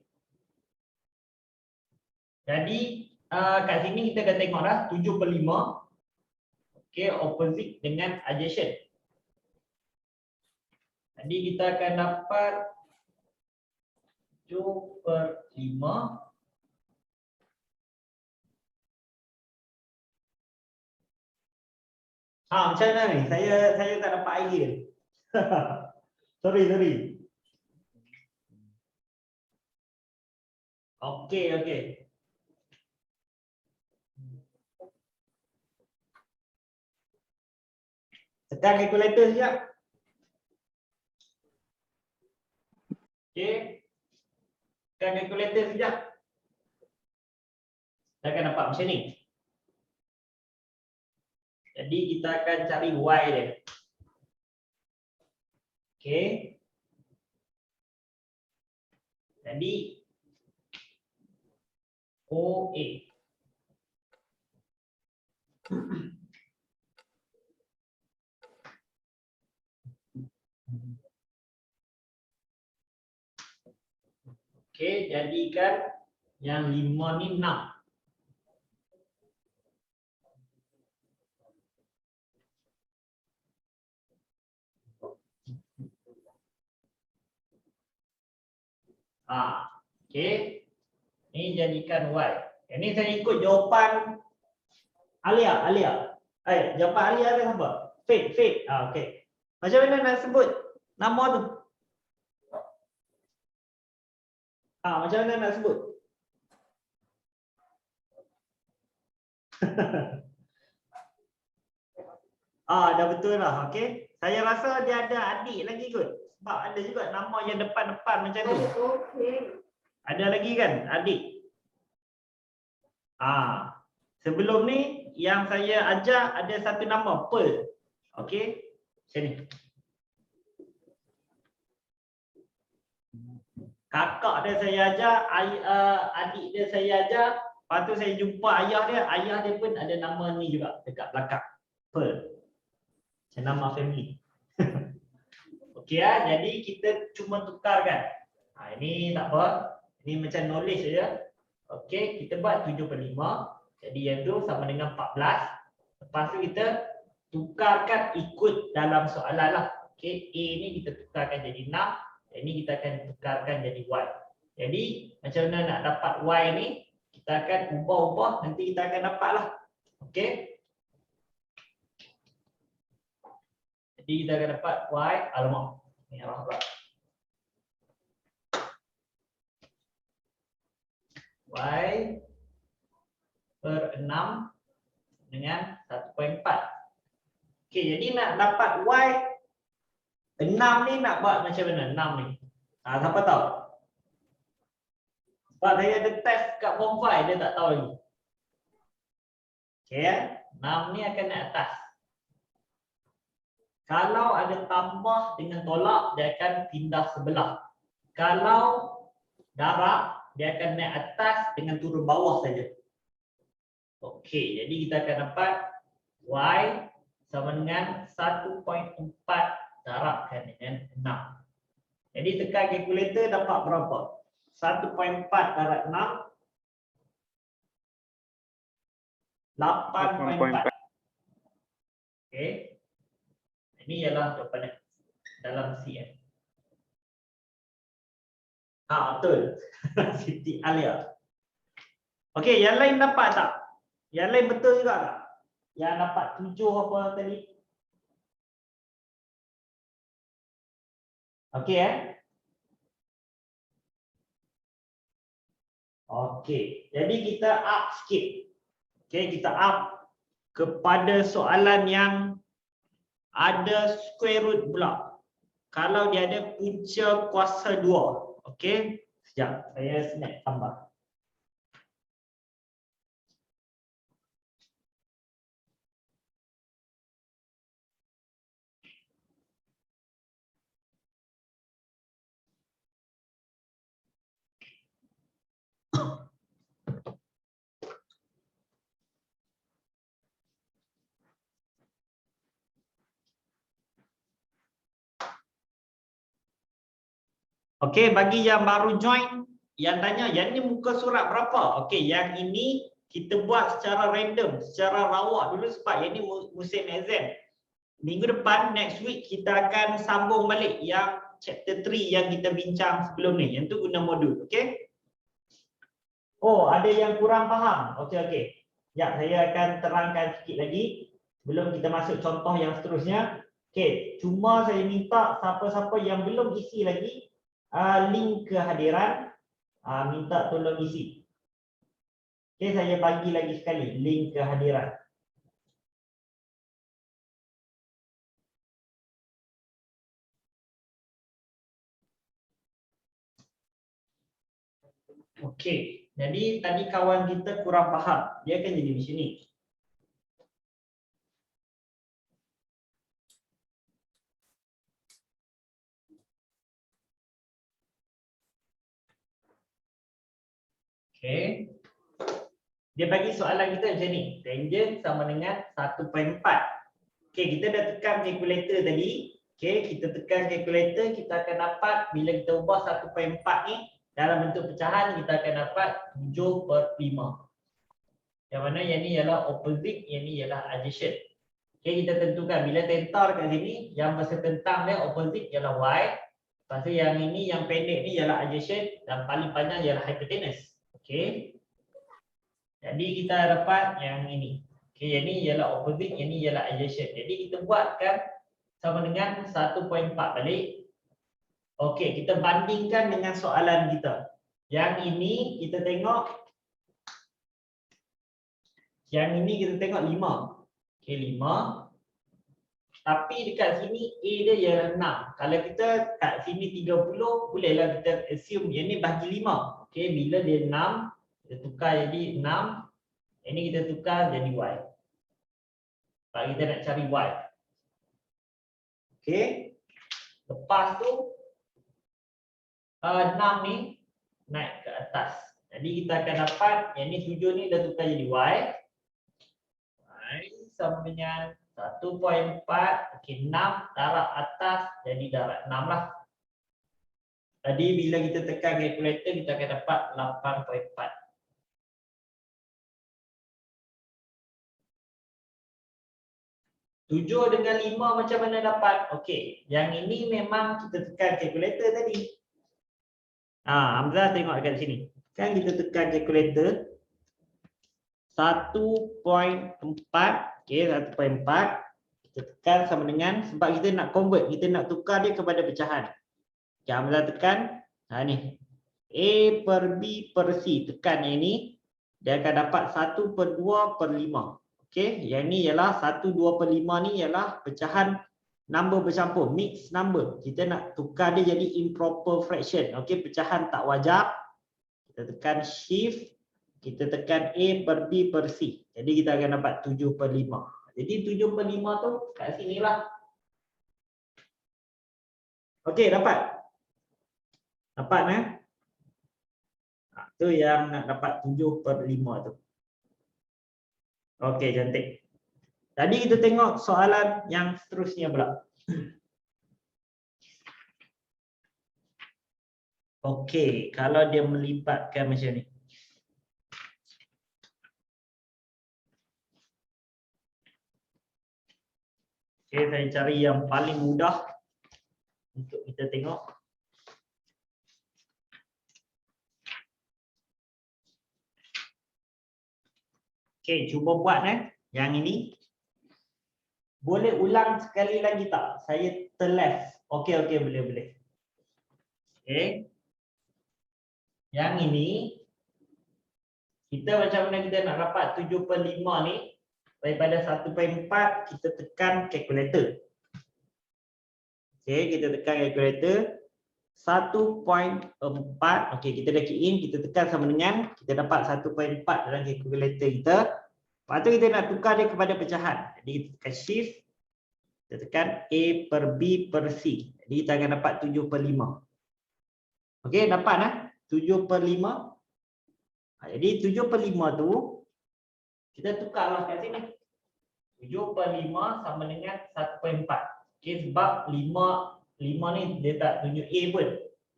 Jadi kat sini kita dah tengok dah 7/5. Okey, opposite dengan adjacent. Jadi kita akan dapat 7/5 macam mana ni? Saya tak dapat idea. Sorry. Okey. Tekan calculator sekejap. Okey. Tekan calculator sekejap. Kita akan dapat macam ni. Jadi kita akan cari Y dia. Okey. Jadi OA. Okey, jadikan yang 5 ni 6. Okey. Ini jadikan Y. Ini saya ikut jawapan Alia. Jawapan Alia ada apa? Fate. Okey. Macam mana nak sebut nama tu? Macam mana nak sebut? Dah betul lah. Okey. Saya rasa dia ada adik lagi kot. Sebab ada juga nama yang depan-depan macam tu. Okey. Ada lagi kan adik? Sebelum ni yang saya ajar ada satu nama Pearl. Okey. Macam ni. Kakak dia saya ajar, adik dia saya ajar. Lepas tu saya jumpa ayah dia pun ada nama ni juga dekat belakang. Pearl. Macam nama family. Okey jadi kita cuma tukarkan. Ini tak apa. Ini macam knowledge saja. Okey, kita buat 7/5. Jadi yang tu sama dengan 14. Lepas tu kita tukarkan ikut dalam soalan lah. Okey, A ni kita tukarkan jadi 6. Ini kita akan tukarkan jadi Y. Jadi macam mana nak dapat Y ni? Kita akan ubah-ubah, nanti kita akan dapat lah. Okey. Jadi kita akan dapat Y. Alamak. Ni arah pula. Y per 6 dengan 1/4. Okey, jadi nak dapat Y 6 ni nak buat macam mana? 6 ni. Siapa tahu? Sebab saya ada test kat form 5, dia tak tahu lagi. Okay, 6 ni akan naik atas. Kalau ada tambah dengan tolak, dia akan pindah sebelah. Kalau darab, dia akan naik atas dengan turun bawah saja. Okey, jadi kita akan dapat Y sama dengan 1.4 darabkan dengan 6. Jadi tekan kalkulator dapat berapa? 1.4 darab 6. 8.4. Okey. Ini ialah jawapan dalam CM. Betul. Siti Alia. Okey, yang lain dapat tak? Yang lain betul juga tak? Yang dapat 7 apa tadi? Okey Okey, jadi kita up sikit. Okey, kita up kepada soalan yang ada square root pula. Kalau dia ada punca kuasa 2. Okey, sekejap saya snap tambah. Okey, bagi yang baru join, yang tanya, yang ni muka surat berapa? Okey, yang ini kita buat secara random, secara rawak dulu sebab yang ni musim exam. Minggu depan, next week, kita akan sambung balik yang chapter 3 yang kita bincang sebelum ni. Yang tu guna modul, okey? Oh, ada yang kurang faham. Okey. Ya, saya akan terangkan sikit lagi sebelum kita masuk contoh yang seterusnya. Okey, cuma saya minta siapa-siapa yang belum isi lagi link kehadiran, minta tolong isi. Okey, saya bagi lagi sekali link kehadiran. Okey, jadi tadi kawan kita kurang faham. Dia akan jadi macam ni. Okey. Dia bagi soalan kita macam ni. Tangent sama dengan 1.4. Okey, kita dah tekan kalkulator tadi. Okey, kita tekan kalkulator, kita akan dapat bila kita ubah 1.4 ni dalam bentuk pecahan, kita akan dapat 7/5. Yang mana yang ni ialah opposite, yang ni ialah adjacent. Okey, kita tentukan bila tentor kat sini, yang bersentang dia opposite ialah Y. Lepas tu yang ini, yang pendek ni ialah adjacent dan paling panjang ialah hypotenuse. Okey. Jadi kita dapat yang ini. Okey, yang ni ialah opposite, yang ni ialah adjacent. Jadi kita buatkan sama dengan 1.4 balik. Okey, kita bandingkan dengan soalan kita. Yang ini kita tengok, yang ini kita tengok 5. Okey, 5. Tapi dekat sini A dia ialah 6. Kalau kita kat sini 30, bolehlah kita assume yang ni bagi 5. Okey, bila dia 6, kita tukar jadi 6. Ini kita tukar jadi Y. Sebab kita nak cari Y. Okey. Lepas tu 6 ni naik ke atas. Jadi kita akan dapat yang ni 7 ni dah tukar jadi Y. Y sama dengan 1.4. Okey, 6 darab atas jadi darab 6 lah. Jadi bila kita tekan kalkulator, kita akan dapat 8.4. Tujuh dengan 5 macam mana dapat? Okey, yang ini memang kita tekan kalkulator tadi. Hamzah tengok dekat sini. Kan kita tekan kalkulator 1.4. Okey, 1.4. Kita tekan sama dengan, sebab kita nak convert, kita nak tukar dia kepada pecahan. Okay, Hamzah tekan. Ni. A per B per C. Tekan yang ini. Dia akan dapat 1/2/5. Okey, yang ni ialah 1/2/5 ni ialah pecahan number bercampur, mixed number. Kita nak tukar dia jadi improper fraction. Okey, pecahan tak wajar. Kita tekan shift. kita tekan A per B per C. Jadi kita akan dapat 7/5. Jadi 7/5 tu kat sini lah. Okey, dapat? Dapat tu yang nak dapat 7/5 tu. Okey, cantik. Tadi kita tengok soalan yang seterusnya pula. Okey, kalau dia melibatkan macam ni. Okey, saya cari yang paling mudah untuk kita tengok. Okey, cuba buat yang ini. Boleh ulang sekali lagi tak? Saya terleft. Okey, boleh. Okey. Yang ini kita macam mana kita nak dapat 7/5 ni? Daripada 1/4 kita tekan kalkulator. Okey, kita tekan kalkulator 1.4. Okey, kita dah key in, kita tekan sama dengan kita dapat 1.4 dalam kalkulator kita. Lepas tu kita nak tukar dia kepada pecahan. Jadi kita tekan shift, kita tekan A per B per C. Jadi kita akan dapat 7/5. Okey, dapat 7/5. Jadi 7/5 tu kita tukarlah kat sini. 7/5 sama dengan 1.4. Okey, sebab 5 ni dia tak tunjuk A pun.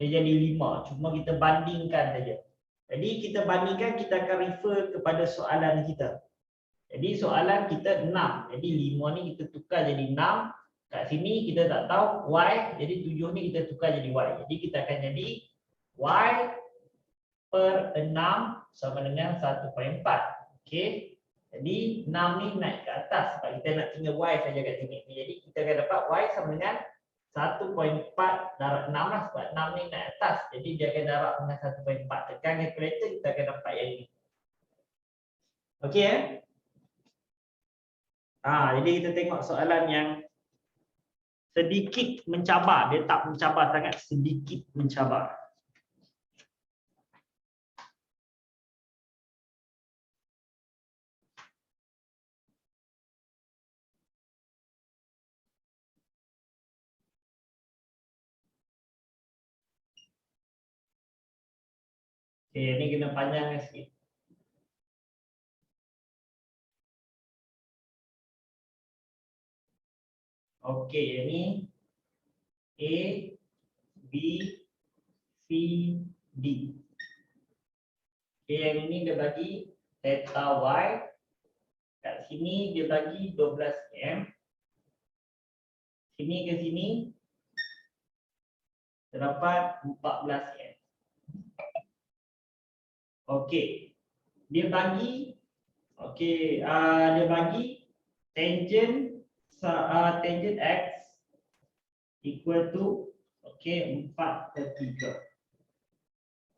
Dia jadi 5. Cuma kita bandingkan saja. Jadi kita bandingkan, kita akan refer kepada soalan kita. Jadi soalan kita 6. Jadi 5 ni kita tukar jadi 6. Kat sini kita tak tahu Y. Jadi 7 ni kita tukar jadi Y. Jadi kita akan jadi Y per 6 sama dengan 1.4. Okey. Jadi 6 ni naik ke atas sebab kita nak tinggal Y saja kat sini. Jadi kita akan dapat Y sama dengan 1.4 darab 6 lah sebab 6 ni naik atas. Jadi dia akan darab dengan 1.4. Tekan kalkulator kita akan dapat yang ini. Okey jadi kita tengok soalan yang sedikit mencabar. Dia tak mencabar sangat, sedikit mencabar. Okey, ni kena panjangkan sikit. Okey, ini A, B, C, D. Okey, yang ini dia bagi theta Y. Kat sini dia bagi 12 cm. Sini ke sini terdapat 14 cm. Okey. Dia bagi tangent X equal to 4/3.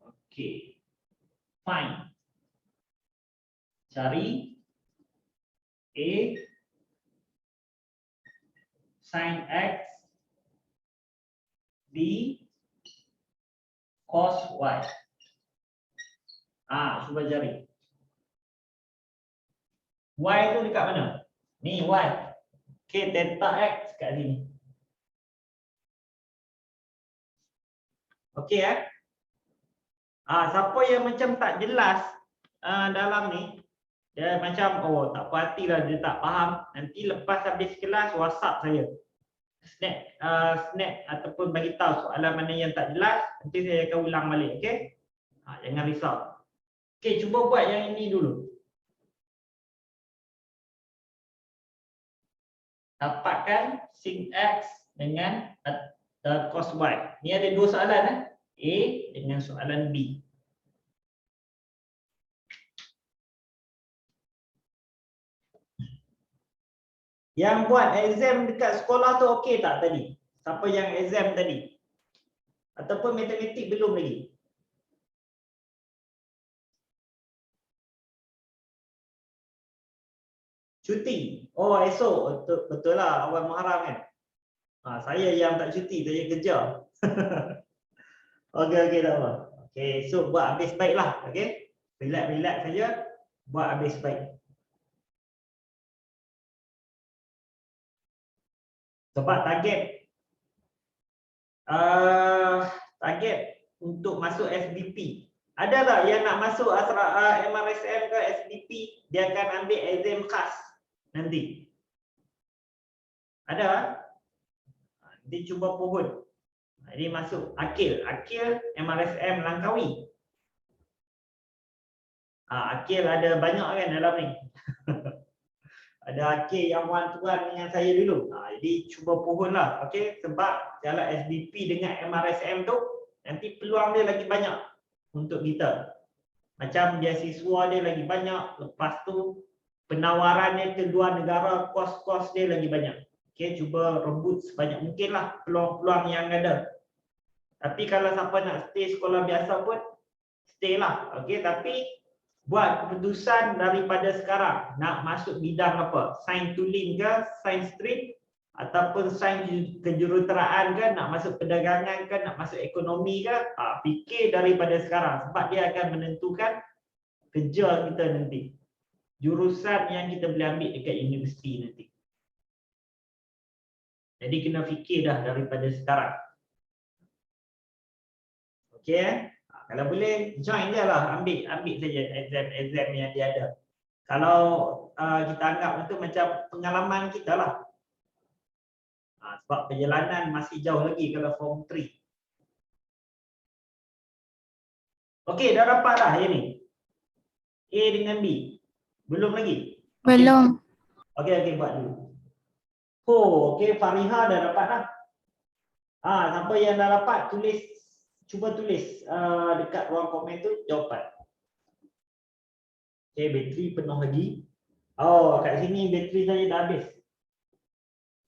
Okey. Fine. Cari A sin X B cos Y. Cuba cari. Y tu dekat mana? Ni Y. Okey, theta X kat sini. Okey siapa yang macam tak jelas dalam ni, dia macam tak puas hati lah, dia tak faham. Nanti lepas habis kelas WhatsApp saya. Snap ataupun bagi tahu soalan mana yang tak jelas, nanti saya akan ulang balik, okey? Jangan risau. Okey, cuba buat yang ini dulu. Dapatkan sin X dengan cos Y. Ni ada dua soalan A dengan soalan B. Yang buat exam dekat sekolah tu okey tak tadi? Siapa yang exam tadi? Ataupun matematik belum lagi? Cuti. Esok. Betul lah, awal Muharram kan? Saya yang tak cuti, saya kerja. Okey, tak apa. Okey, esok buat habis baiklah, okey? Relax saja, buat habis baik. Sebab target untuk masuk SBP. Ada tak yang nak masuk MRSM ke SBP, dia akan ambil exam khas nanti. Ada? Nanti cuba pohon. Jadi masuk Akil MRSM Langkawi. Akil ada banyak kan dalam ni. Ada Akil yang one-to-one dengan saya dulu. Jadi cuba pohon lah. Okay? Sebab jalan SBP dengan MRSM tu, nanti peluang dia lagi banyak untuk kita. Macam beasiswa dia lagi banyak. Lepas tu penawaran dia ke luar negara, kos-kos dia lagi banyak. Okay? Cuba rebut sebanyak mungkin lah peluang-peluang yang ada. Tapi kalau siapa nak stay sekolah biasa pun, stay lah. Okay? Tapi buat keputusan daripada sekarang nak masuk bidang apa, sains tulen ke, sains stream ataupun sains kejuruteraan ke, nak masuk perdagangan ke, nak masuk ekonomi ke, fikir daripada sekarang sebab dia akan menentukan kerja kita nanti, jurusan yang kita boleh ambil dekat universiti nanti. Jadi kena fikir dah daripada sekarang. Okey. Kalau boleh join je lah, ambil saja exam yang dia ada. Kalau kita anggap itu macam pengalaman kita lah. Sebab perjalanan masih jauh lagi kalau form 3. Okey, dah dapat dah yang ni. A dengan B. Belum lagi? Belum. Okey, buat dulu. Okey, Fariha dah dapat dah. Siapa yang dah dapat, cuba tulis dekat ruang komen tu jawapan. Okey, bateri penuh lagi. Kat sini bateri saya dah habis.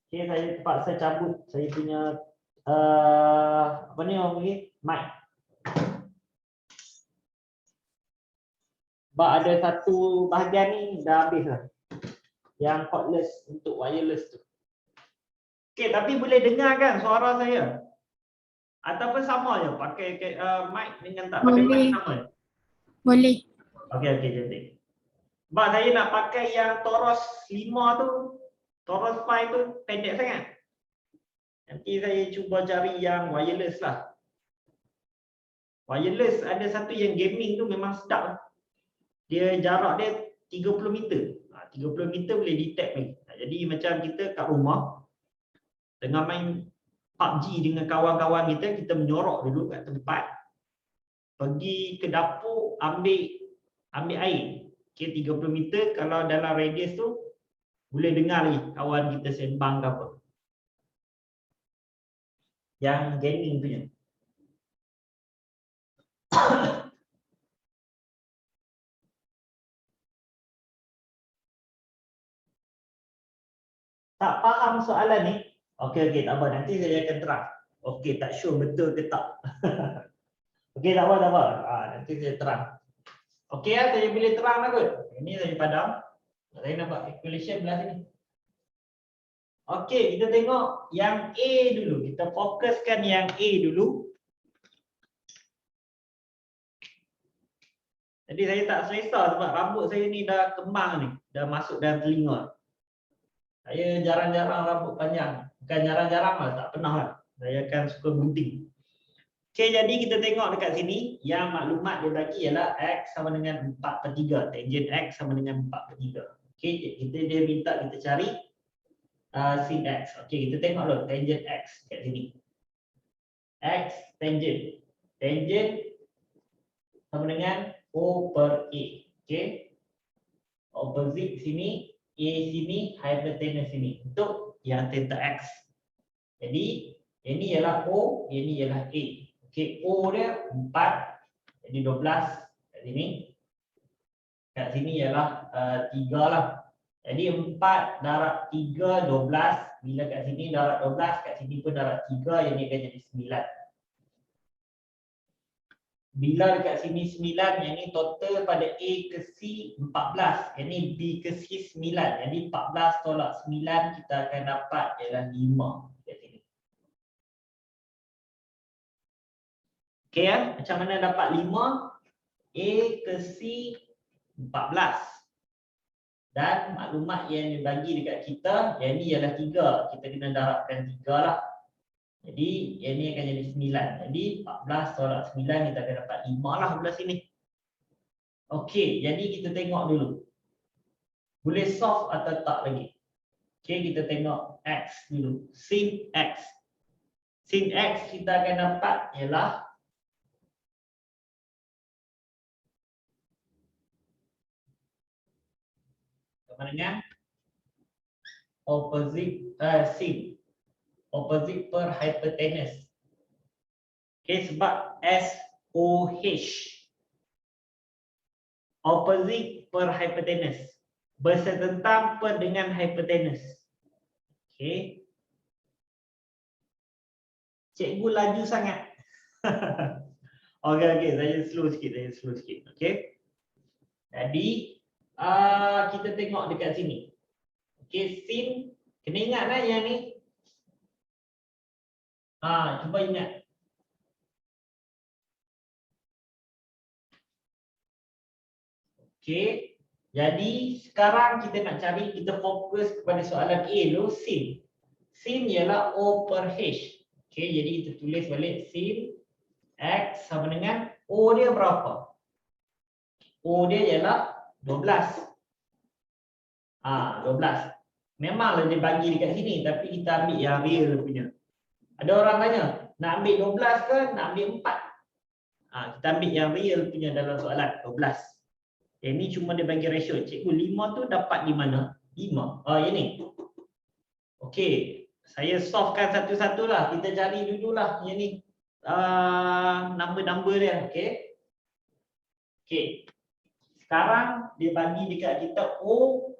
Okey, saya terpaksa cabut saya punya apa ni orang panggil, mic. Sebab ada satu bahagian ni dah habis lah. Yang cordless untuk wireless tu. Okey, tapi boleh dengar kan suara saya? Ataupun sama je pakai mic dengan tak pakai mic sama? Boleh. Okey, cantik. Sebab saya nak pakai yang Toros 5 tu, Toros 5 tu pendek sangat. Nanti saya cuba cari yang wireless lah. Wireless ada satu yang gaming tu memang sedap. Dia jarak dia 30 meter. 30 meter boleh detect ni. Jadi macam kita kat rumah tengah main PUBG dengan kawan-kawan kita, kita menyorok dulu kat tempat, pergi ke dapur ambil air. Okay, 30 meter, kalau dalam radius tu boleh dengar lagi kawan kita sembang ke apa. Yang gaming punya. Tak faham soalan ni? Okey, tak apa. Nanti saya akan terang. Okey, tak sure betul ke tak. Okey, tak apa. Nanti saya terang. Okey, saya boleh terang lah kot. Ini saya padam. Saya nak buat calculation belah sini. Okey, kita tengok yang A dulu. Kita fokuskan yang A dulu. Jadi saya tak selesa sebab rambut saya ni dah kembang ni. Dah masuk dalam telinga. Saya jarang-jarang rambut panjang. Bukan jarang-jarang lah, tak pernah lah. Saya akan suka gunting. Okey, jadi kita tengok dekat sini. Yang maklumat dia bagi ialah X sama dengan 4/3. Tangent X sama dengan 4/3. Okey, dia minta kita cari sin X. Okey, kita tengok dulu tangent X kat sini. X tangent. Tangent sama dengan O/A. Okey. Opposite sini, A sini, hypotenuse sini. Untuk yang theta X. Jadi, ini ialah O, ini ialah A. Okey, O dia 4, jadi 12 kat sini. Kat sini ialah 3 lah. Jadi 4 darab 3, 12. Bila kat sini darab 12, kat sini pun darab 3, yang ini akan jadi 9. Bila dekat sini 9, yang ni total pada A ke C 14. Yang ni B ke C 9. Jadi 14 tolak 9 kita akan dapat ialah 5 dekat sini. Okey ya, macam mana dapat 5? A ke C 14. Dan maklumat yang dibagi dekat kita, yang ni ialah 3. Kita kena darabkan 3 lah. Jadi yang ni akan jadi 9. Jadi 14 tolak 9 kita akan dapat 5 lah belah sini. Okey, jadi kita tengok dulu. Boleh solve atau tak lagi? Okey, kita tengok X dulu. Sin X. Sin X kita akan dapat ialah sama dengan opposite sin. Opposite per hypotenuse. Okay, sebab SOH. Opposite per hypotenuse. Bersentang per dengan hypotenuse. Okay. Cikgu laju sangat. Okey, saya slow sikit, Okay. Jadi, kita tengok dekat sini. Okay, sin. Kena ingat lah yang ni. Cuba ingat. Okey. Jadi sekarang kita nak cari, kita fokus kepada soalan A dulu, sin. Sin ialah O per H. Okey, jadi kita tulis balik sin X sama dengan O dia berapa? O dia ialah 12. 12. Memanglah dia bagi dekat sini, tapi kita ambil yang real punya. Ada orang tanya, nak ambil 12 ke nak ambil 4? Kita ambil yang real punya dalam soalan, 12. Yang ni cuma dia bagi ratio. Cikgu, 5 tu dapat di mana? 5. Yang ni. Okey, saya solvekan satu-satu lah. Kita cari dululah yang ni. Number-number dia. Okey. Okey. Sekarang dia bagi dekat kita O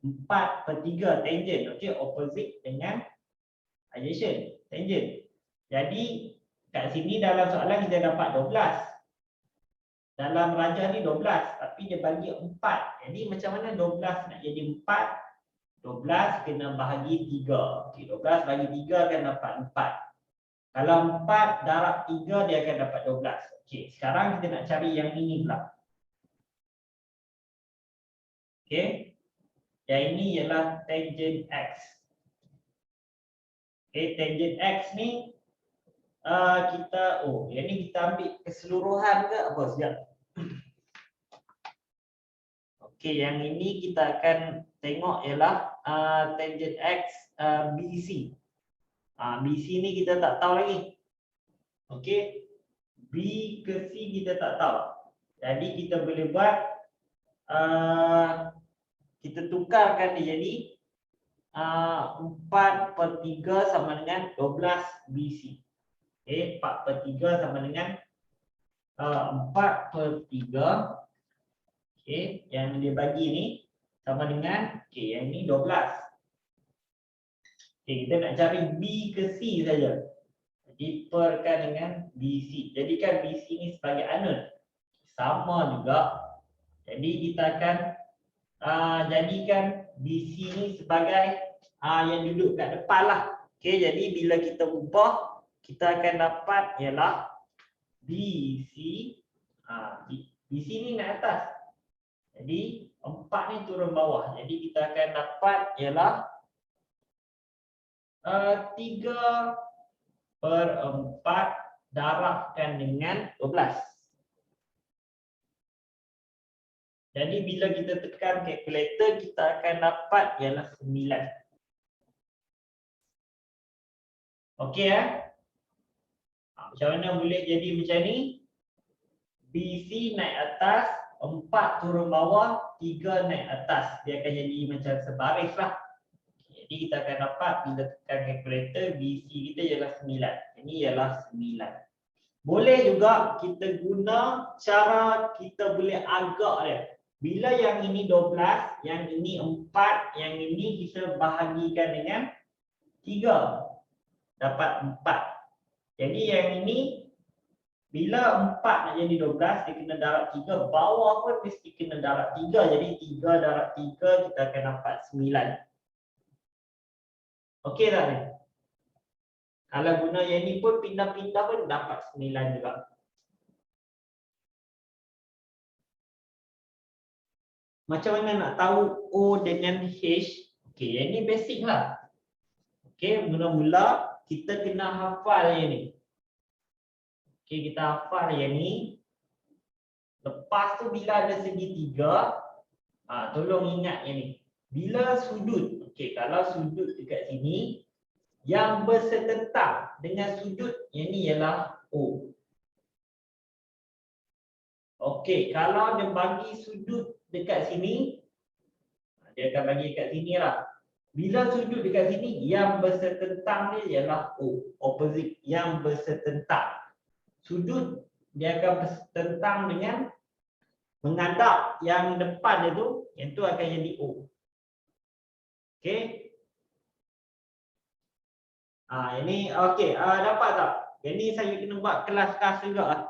4/3 tangent. Okey, opposite dengan adjacent, tangent. Jadi kat sini dalam soalan kita dapat 12. Dalam rajah ni 12, tapi dia bagi 4. Jadi macam mana 12 nak jadi 4? 12 kena bahagi 3. Okey, 12 bagi 3 akan dapat 4. Kalau 4 darab 3 dia akan dapat 12. Okey, sekarang kita nak cari yang ini pula. Okey. Yang ini ialah tangent X. Okey, tangent X ni yang ni kita ambil keseluruhan ke apa? Sekejap. Okey, yang ini kita akan tengok ialah tangent X BC. BC ni kita tak tahu lagi. Okey. B ke C kita tak tahu. Jadi kita boleh buat kita tukarkan dia jadi 4/3 sama dengan 12 BC. Okey, 4/3 sama dengan 4/3. Okey, yang dia bagi ni sama dengan, okey, yang ni 12. Okey, kita nak cari B ke C saja. Jadi perkan dengan BC. Jadikan BC ni sebagai anode. Sama juga. Jadi kita akan jadikan BC ni sebagai yang duduk kat depan lah. Okey, jadi bila kita ubah, kita akan dapat ialah BC. BC ni naik atas. Jadi 4 ni turun bawah. Jadi kita akan dapat ialah 3/4 darabkan dengan 12. Jadi bila kita tekan kalkulator, kita akan dapat ialah 9. Okey macam mana boleh jadi macam ni? BC naik atas, 4 turun bawah, 3 naik atas. Dia akan jadi macam sebaris lah. Jadi kita akan dapat bila tekan kalkulator, BC kita ialah 9. Ini ialah 9. Boleh juga kita guna cara kita boleh agak dia. Bila yang ini 12, yang ini 4, yang ini kita bahagikan dengan 3. Dapat 4. Jadi yang ini bila 4 nak jadi 12, dia kena darab 3. Bawah pun mesti kena darab 3. Jadi 3 darab 3 kita akan dapat 9. Okey tak ni? Kalau guna yang ni pun pindah-pindah pun dapat 9 juga. macam mana nak tahu O dengan H? Okey, yang ni basic lah. Okey, mula-mula kita kena hafal yang ni. Okey, kita hafal yang ni. Lepas tu bila ada segitiga, tolong ingat yang ni. Bila sudut, okey, kalau sudut dekat sini, yang bersetentang dengan sudut yang ni ialah O. Okey, kalau dia bagi sudut dekat sini, dia akan bagi dekat sini lah. Bila sudut dekat sini, yang bersetentang dia ialah O. Opposite, yang bersetentang. Sudut dia akan bersetentang dengan menghadap yang depan dia tu, yang tu akan jadi O. Okey. Ini okey, dapat tak? Yang ni saya kena buat kelas-kelas juga lah.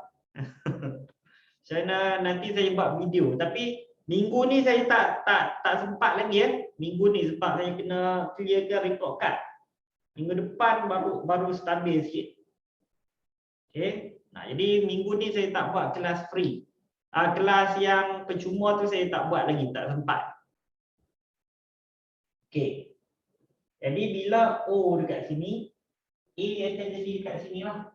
Saya nanti saya buat video, tapi minggu ni saya tak sempat lagi ya. Minggu ni sebab saya kena clearkan report card. Minggu depan baru stabil sikit. Okey. Jadi minggu ni saya tak buat kelas free. Kelas yang percuma tu saya tak buat lagi, tak sempat. Okey. Jadi bila O dekat sini, A akan jadi dekat sini lah.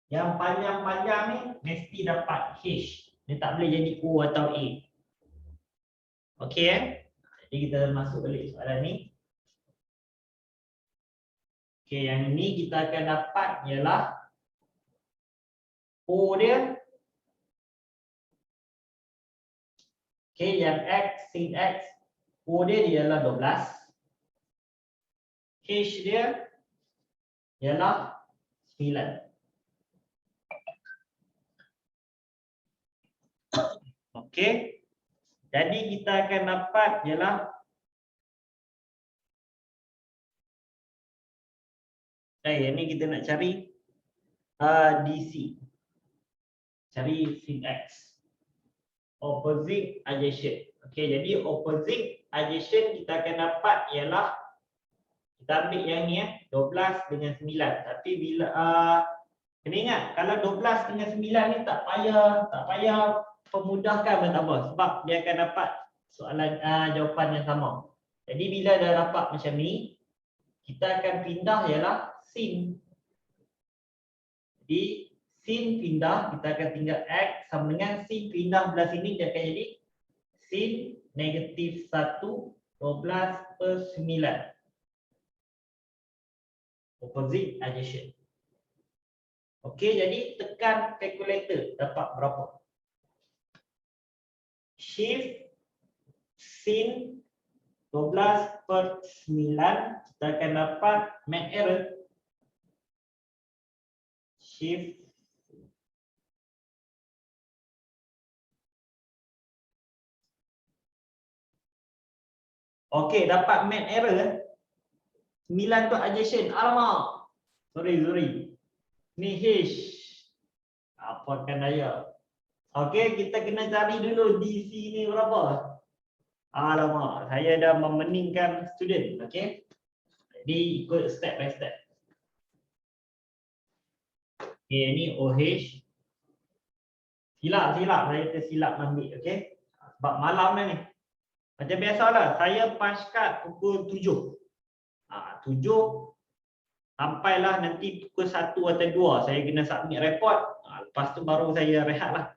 Yang panjang-panjang ni mesti dapat H. Dia tak boleh jadi O atau A. Okey Jadi kita masuk balik soalan ni. Okey, yang ini kita akan dapat ialah O dia. Okey, yang X, sin X, O dia ialah 12. H dia ialah 9. Okey. Jadi kita akan dapat ialah ini kita nak cari DC. Cari sin X. Opposite adjacent. Okey, jadi opposite adjacent kita akan dapat ialah kita ambil yang ni 12 dengan 9. Tapi bila kena ingat kalau 12 dengan 9 ni tak payah pemudahkan pun tak apa sebab dia akan dapat soalan jawapan yang sama. Jadi bila dah dapat macam ni, kita akan pindah ialah sin. Jadi sin pindah, kita akan tinggal X sama dengan sin pindah belah sini, dia akan jadi sin negatif 1 12/9. Opposite adjacent. Okey, jadi tekan calculator dapat berapa? Shift sin 12/9 kita akan dapat math error. Shift okey, dapat math error. 9 tu adjacent. Alamak. Sorry. Ni H. Apakan daya. Okey, kita kena cari dulu DC ni berapa. Alamak, saya dah memeningkan student. Okey. Jadi ikut step by step. Okey, ni OH. Silap. Saya tersilap ambil. Okey. Sebab malam dah ni. Macam biasalah, saya punch card pukul 7. 7 sampailah nanti pukul 1 atau 2 saya kena submit report. Lepas tu baru saya rehat lah.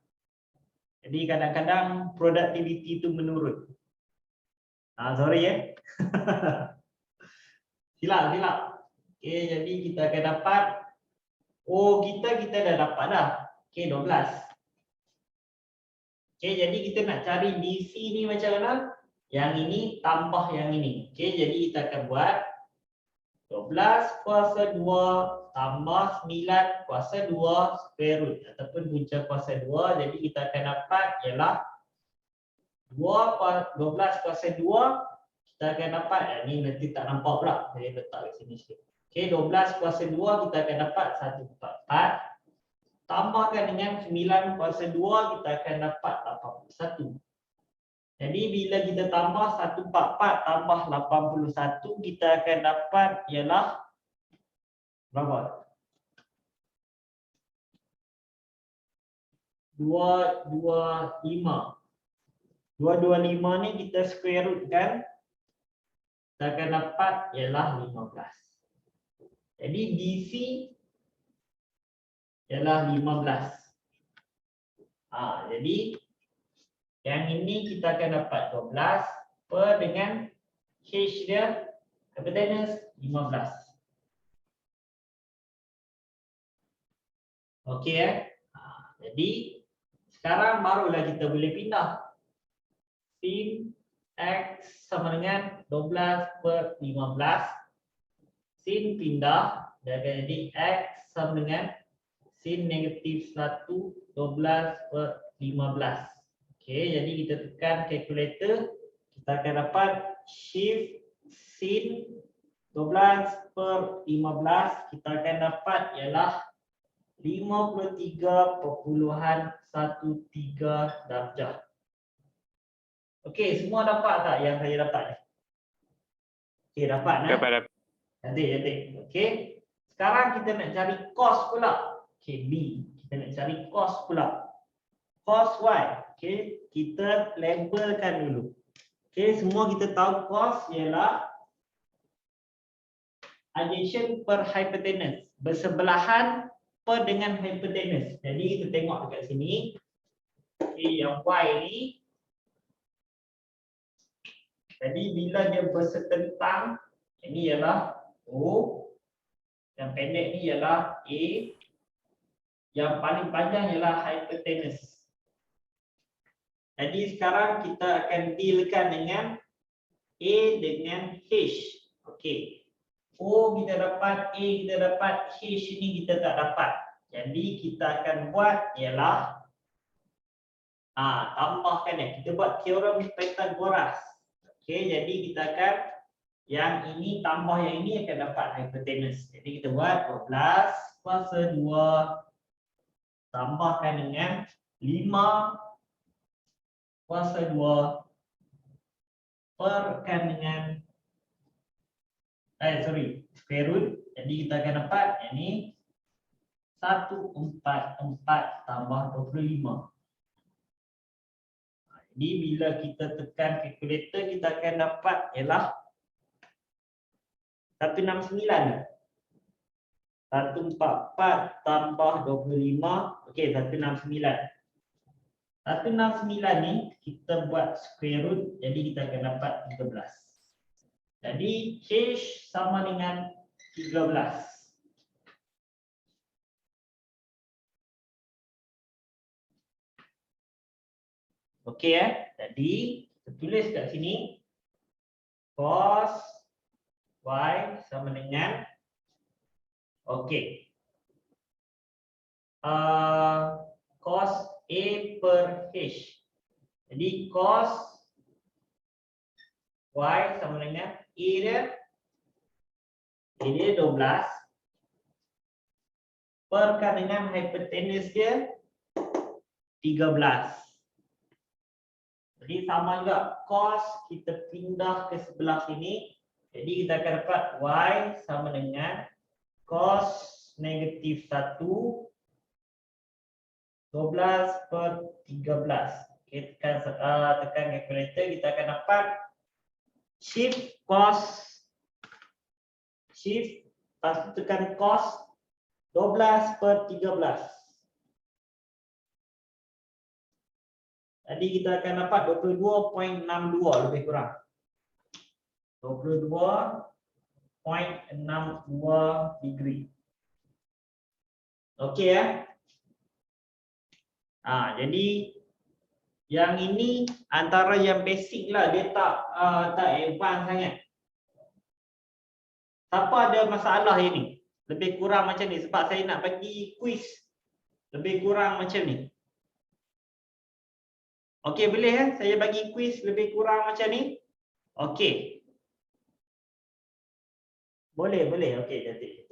Jadi kadang-kadang productivity tu menurun. Sorry ya. Silap. Okey, jadi kita akan dapat kita dah dapat dah. Okey, 12. Okey, jadi kita nak cari DC ni macam mana? Yang ini tambah yang ini. Okey, jadi kita akan buat 12 kuasa 2 tambah 9 kuasa 2 square root ataupun punca kuasa 2. Jadi kita akan dapat ialah 12 kuasa 2 kita akan dapat ni nanti tak nampak pula. Saya letak kat sini sikit. Okey, 12 kuasa 2 kita akan dapat 144 tambahkan dengan 9 kuasa 2 kita akan dapat 81. Jadi bila kita tambah 144 tambah 81 kita akan dapat ialah berapa? 225. 225 ni kita square root kan. Kita akan dapat ialah 15. Jadi DC ialah 15. Jadi yang ini kita akan dapat 12 per dengan H dia hypotenuse 15. Okey jadi sekarang barulah kita boleh pindah. Sin X sama dengan 12 per 15. Sin pindah dan akan jadi X sama dengan sin negatif 1 12 per 15. Okey, jadi kita tekan calculator, kita akan dapat shift sin 12 per 15 kita akan dapat ialah 53.13 darjah. Okey, semua dapat tak yang saya dapat ni? Okey, dapat nah. Dapat. Cantik. Okey. Sekarang kita nak cari cos pula. Okey, B. Kita nak cari cos pula. Cos Y. Okey, kita labelkan dulu. Okey, semua kita tahu cos ialah adjacent per hypotenuse. Bersebelahan per dengan hypotenuse. Jadi kita tengok dekat sini. Okey, yang Y ni. Jadi bila dia bersetentang, ini ialah O. Yang pendek ni ialah A. Yang paling panjang ialah hypotenuse. Jadi sekarang kita akan dealkan dengan A dengan H. Okey. O kita dapat, A kita dapat, H ni kita tak dapat. Jadi kita akan buat ialah tambahkan dia. Kita buat teorem Pythagoras. Okey, jadi kita akan yang ini tambah yang ini akan dapat hypotenuse. Jadi kita buat 12 kuasa 2 tambahkan dengan 5 kuasa 2 perkan dengan square root. Jadi kita akan dapat ini 144 tambah 25. Jadi bila kita tekan calculator kita akan dapat ialah 169. 144 tambah 25. Okey, 169. 169 ni kita buat square root, jadi kita akan dapat 13. Jadi H sama dengan 13. Okey jadi kita tulis kat sini cos Y sama dengan cos A per H. Jadi cos Y sama dengan A dia 12 perkan dengan hypotenuse dia 13. Jadi sama juga cos kita pindah ke sebelah sini. Jadi kita akan dapat Y sama dengan cos negatif 1 12 per 13. Okay, tekan calculator kita akan dapat shift lepas tu tekan cos 12 per 13. Jadi kita akan dapat 22.62 lebih kurang. 22.62 degree. Okey jadi yang ini antara yang basic lah, dia tak advance sangat. Siapa ada masalah ini? Lebih kurang macam ni sebab saya nak bagi quiz lebih kurang macam ni. Okey, boleh saya bagi quiz lebih kurang macam ni? Okey. Boleh. Okey, cantik.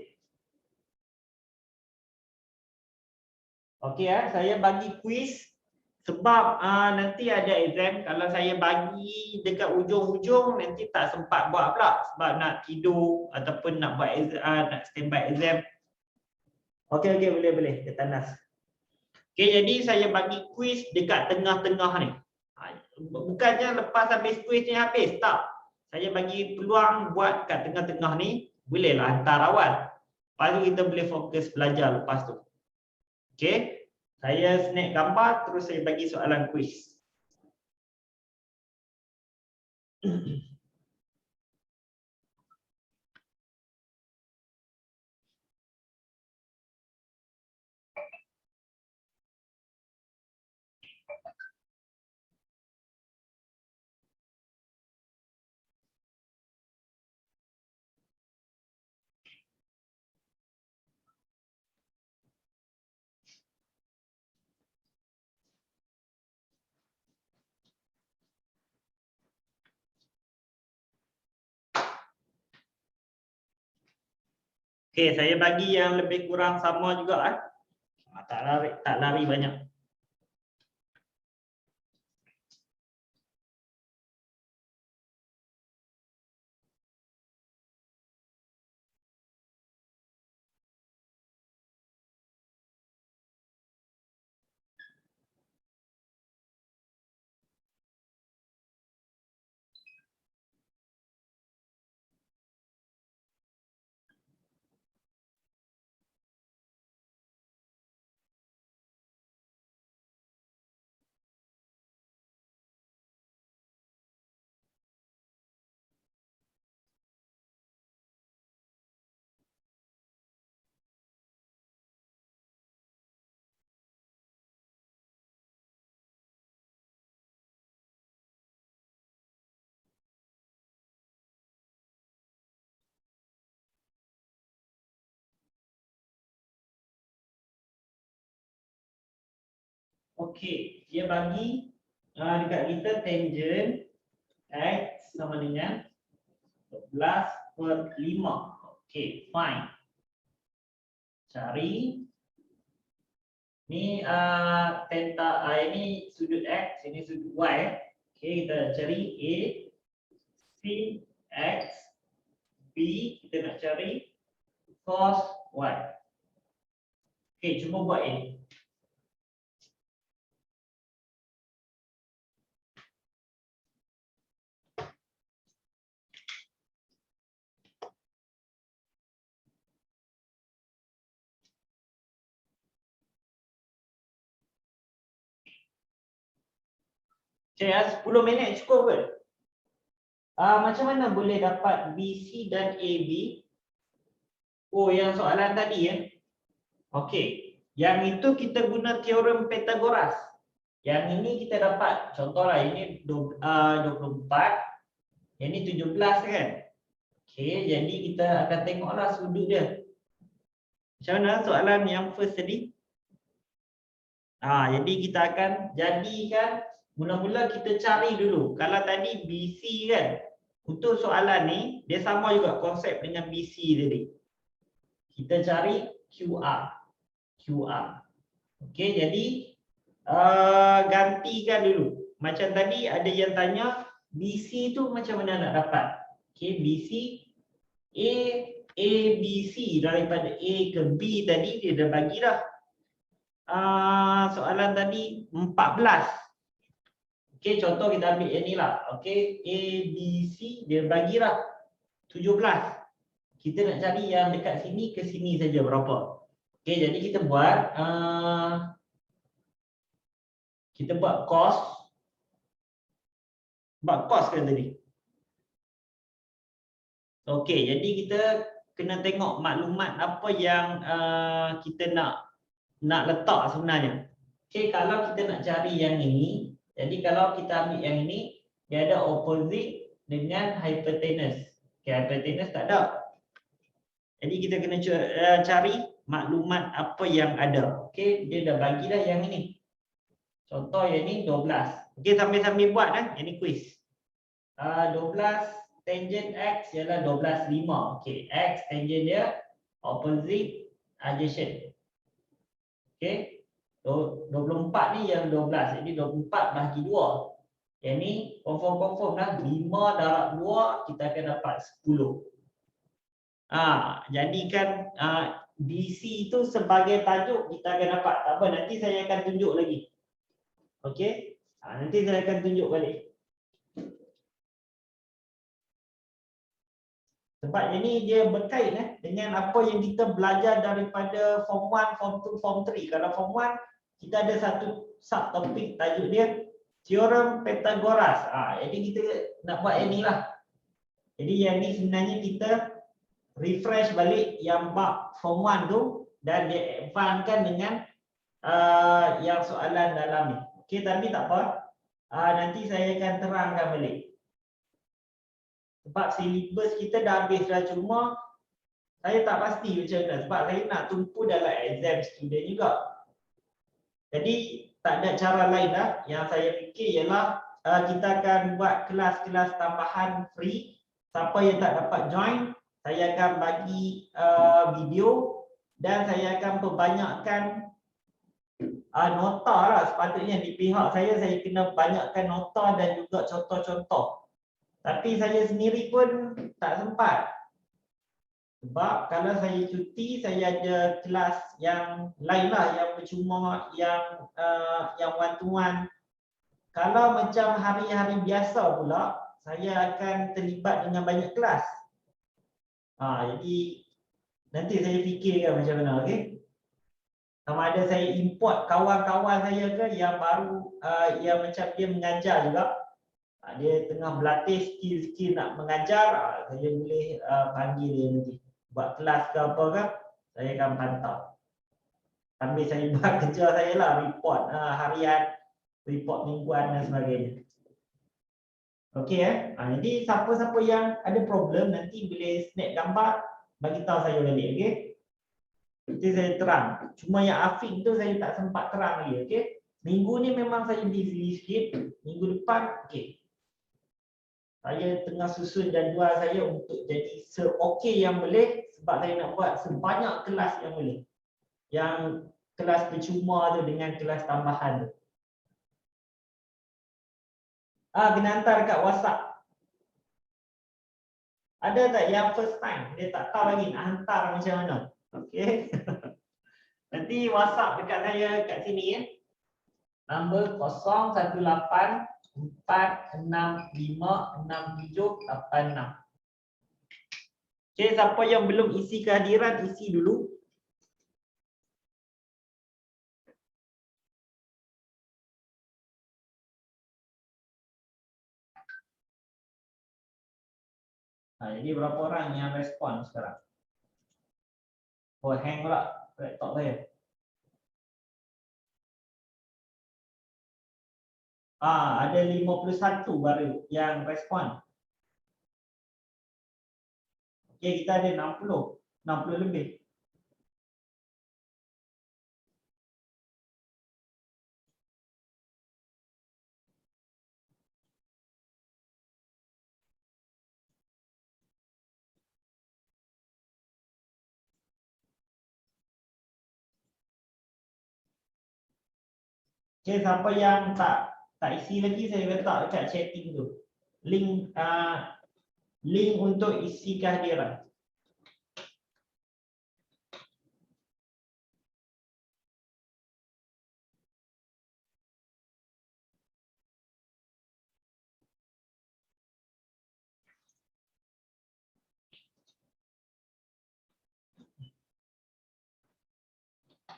Okey saya bagi quiz sebab nanti ada exam. Kalau saya bagi dekat ujung-ujung nanti tak sempat buat pula sebab nak tidur ataupun nak buat exam, nak standby exam. Okey, boleh. Ketandas. Okey, jadi saya bagi quiz dekat tengah-tengah ni. Bukannya lepas habis kuis ni habis, tak. Saya bagi peluang buat kat tengah-tengah ni, bolehlah hantar awal. Lepas tu kita boleh fokus belajar lepas tu. Okey, saya snap gambar terus saya bagi soalan kuis. Okey, saya bagi yang lebih kurang sama juga tak lari banyak. Okey, dia bagi dekat kita tangent X sama dengan 12/5. Okey, fine. Cari ni theta ini sudut X, ini sudut Y. Okey, kita cari A sin X, B kita nak cari cos Y. Okey, cuma buat ini. Saya 10 minit cukup ke? Macam mana boleh dapat BC dan AB? Oh, yang soalan tadi ya. Okey, yang itu kita guna teorem Pythagoras. Yang ini kita dapat, contohlah ini 24, yang ini 17 kan? Okey, jadi kita akan tengoklah sudut dia. Macam mana soalan yang first tadi? Jadi kita akan jadikan, mula-mula kita cari dulu. Kalau tadi BC kan, untuk soalan ni, dia sama juga konsep dengan BC tadi. Kita cari QR. Okey, jadi gantikan dulu. Macam tadi ada yang tanya, BC tu macam mana nak dapat? Okey, BC, ABC daripada A ke B tadi, dia dah bagi dah. Soalan tadi 14. Okey, contoh kita ambil yang ni lah. Okey, ABC dia bagilah 17. Kita nak cari yang dekat sini ke sini saja berapa. Okey, jadi kita buat cos. Buat cos kan tadi. Okey, jadi kita kena tengok maklumat apa yang kita nak letak sebenarnya. Okey, kalau kita nak cari yang ini, jadi kalau kita ambil yang ini, dia ada opposite dengan hypotenuse. Okey, hypotenuse tak ada. Jadi kita kena cari maklumat apa yang ada. Okey, dia dah bagilah yang ini. Contoh yang ini 12. Okey, sambil-sambil buat yang ini quiz. 12 tangent X ialah 12/5. Okey, X tangent dia opposite adjacent. Okey. 24 ni yang 12. Jadi 24 bahagi 2. Yang ni confirm lah. 5 darab 2 kita akan dapat 10. Jadikan BC itu sebagai tajuk kita akan dapat. Tak apa, nanti saya akan tunjuk lagi. Okey. Nanti saya akan tunjuk balik. Sebab ini dia berkait dengan apa yang kita belajar daripada form 1, form 2, form 3. Kalau form 1 kita ada satu subtopik tajuk dia teorem Pythagoras. Jadi kita nak buat yang ni lah. Jadi yang ni sebenarnya kita refresh balik yang bab form 1 tu dan dia advancekan dengan yang soalan dalam ni. Okey, tapi tak apa. Nanti saya akan terangkan balik. Sebab silibus kita dah habis dah, cuma saya tak pasti macam mana sebab saya nak tumpu dalam exam student juga. Jadi tak ada cara lain dah. Yang saya fikir ialah kita akan buat kelas-kelas tambahan free. Siapa yang tak dapat join, saya akan bagi video dan saya akan perbanyakkan nota lah. Sepatutnya di pihak saya kena banyakkan nota dan juga contoh-contoh. Tapi saya sendiri pun tak sempat. Sebab kalau saya cuti, saya ada kelas yang lain lah, yang percuma, yang one to one. Kalau macam hari-hari biasa pula, saya akan terlibat dengan banyak kelas. Jadi nanti saya fikirkan macam mana, okey? Sama ada saya import kawan-kawan saya ke yang baru, yang macam dia mengajar juga. Dia tengah berlatih skill-skill nak mengajar, saya boleh panggil dia nanti. Buat kelas ke apa ke, saya akan pantau. Sambil saya buat kerja saya lah, report harian, report mingguan dan sebagainya. Okey jadi siapa-siapa yang ada problem nanti boleh snap gambar, bagi tahu saya balik, okey? Nanti saya terang. Cuma yang Afiq tu saya tak sempat terang lagi, okey? Minggu ni memang saya busy sikit, minggu depan okey. Saya tengah susun jadual saya untuk jadi se-okey yang boleh sebab saya nak buat sebanyak kelas yang boleh. Yang kelas percuma tu dengan kelas tambahan tu. Kena hantar dekat WhatsApp. Ada tak yang first time? Dia tak tahu lagi nak hantar macam mana. Okey. Nanti WhatsApp dekat saya kat sini ya. Nombor 018 4656786. Okey, siapa yang belum isi kehadiran, isi dulu. Jadi berapa orang yang respon sekarang? Oh, hang pula laptop saya. Ada 51 baru yang respon. Okey, kita ada 60 lebih. Okey, siapa yang tak isi lagi, saya letak dekat chatting tu. Link untuk isi kehadiran.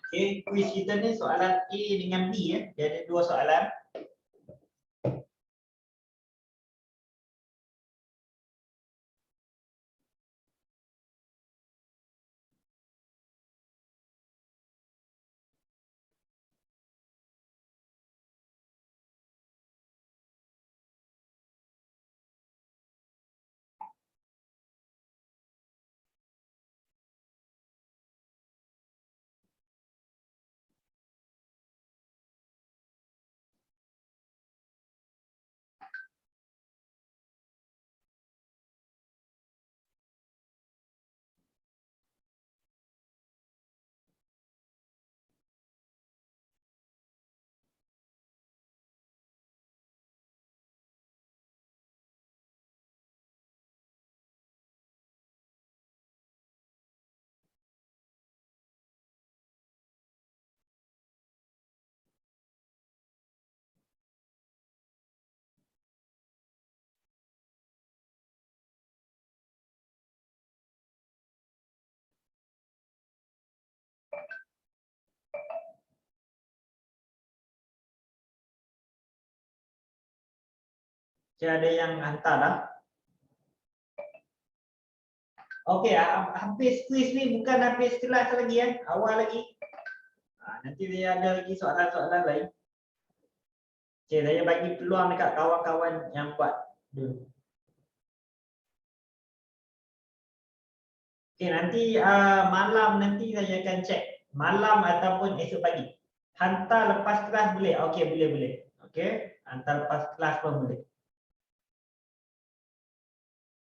Okey, kuis kita ni soalan A dengan B ya. Dia ada dua soalan. Okey, ada yang hantar dah. Okey, habis quiz ni bukan habis kelas lagi awal lagi. Nanti dia ada lagi soalan-soalan lain. Okey, saya bagi peluang dekat kawan-kawan yang buat dulu. Okey, nanti malam nanti saya akan cek. Malam ataupun esok pagi. Hantar lepas kelas boleh? Okey, boleh. Okey, hantar lepas kelas pun boleh.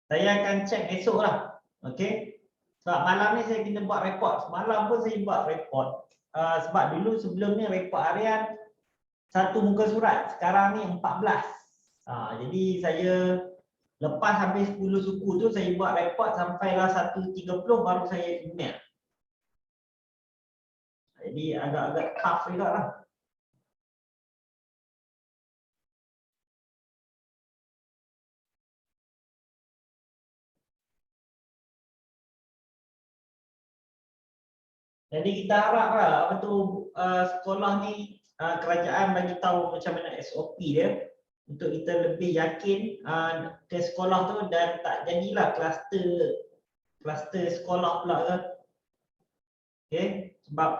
Saya akan cek esok lah. Okey. Sebab malam ni saya kena buat report. Semalam pun saya buat report. Sebab dulu sebelum ni report harian satu muka surat. Sekarang ni 14. Jadi saya lepas habis 10 suku tu saya buat report sampailah 1.30 baru saya email. Jadi agak-agak tough juga lah. Jadi kita harap lah apa tu sekolah ni kerajaan bagi tahu macam mana SOP dia untuk kita lebih yakin ke sekolah tu dan tak jadilah kluster sekolah pula ke. Okey, sebab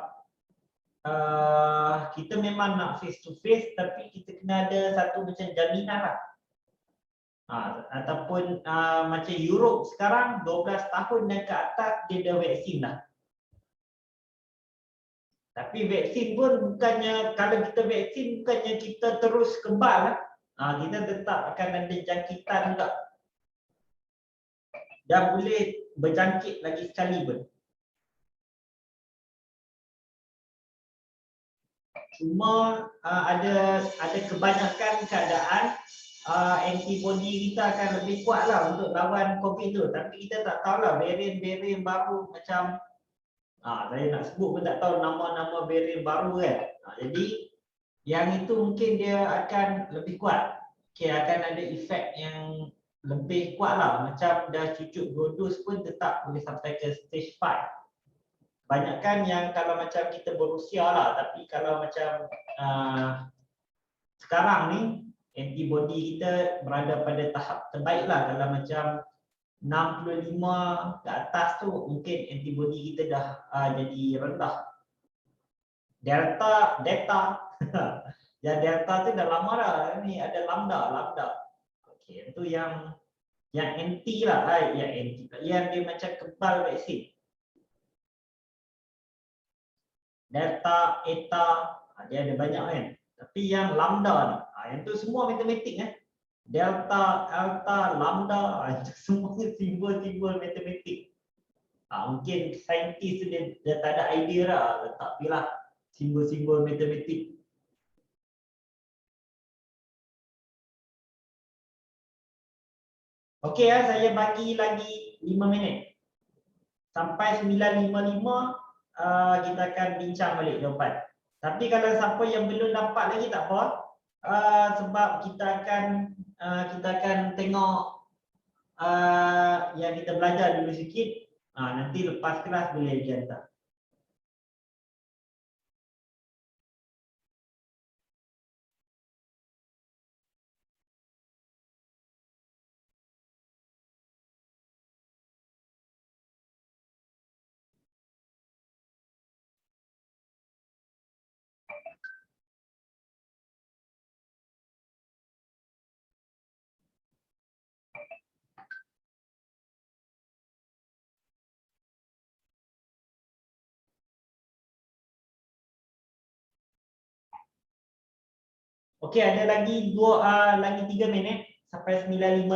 kita memang nak face to face tapi kita kena ada satu macam jaminan lah. Ataupun macam Europe sekarang 12 tahun dan ke atas dia dah vaksin dah. Tapi vaksin pun bukannya, kalau kita vaksin bukannya kita terus kebal. Kita tetap akan ada jangkitan juga. Dan boleh berjangkit lagi sekali pun. Cuma ada kebanyakan keadaan antibody kita akan lebih kuat lah untuk lawan COVID tu. Tapi kita tak tahu lah varian-varian baru macam saya nak sebut pun tak tahu nama-nama varian baru kan. Jadi yang itu mungkin dia akan lebih kuat. Okay, akan ada efek yang lebih kuat lah. Macam dah cucuk 2 dos pun tetap boleh sampai ke stage 5. Banyakkan yang kalau macam kita berusia lah. Tapi kalau macam sekarang ni antibody kita berada pada tahap terbaik lah. Kalau macam 65 ke atas tu mungkin antibody kita dah jadi rendah. Delta ya delta tu dah lama dah. Ni ada lambda. Okey, itu yang anti lah, yang anti. Yang dia macam kebal vaksin. Delta, eta, dia ada banyak kan. Tapi yang lambda ni, yang tu semua matematik Delta, alpha, lambda, itu semua simbol-simbol matematik. Mungkin saintis tu dia tak ada idea lah, letak pilah simbol-simbol matematik. Okey saya bagi lagi 5 minit. Sampai 9.55 kita akan bincang balik jawapan. Tapi kalau siapa yang belum dapat lagi tak apa. Sebab kita akan tengok yang kita belajar dulu sikit. Nanti lepas kelas boleh dihantar. Okey, ada lagi 3 minit sampai 9.55.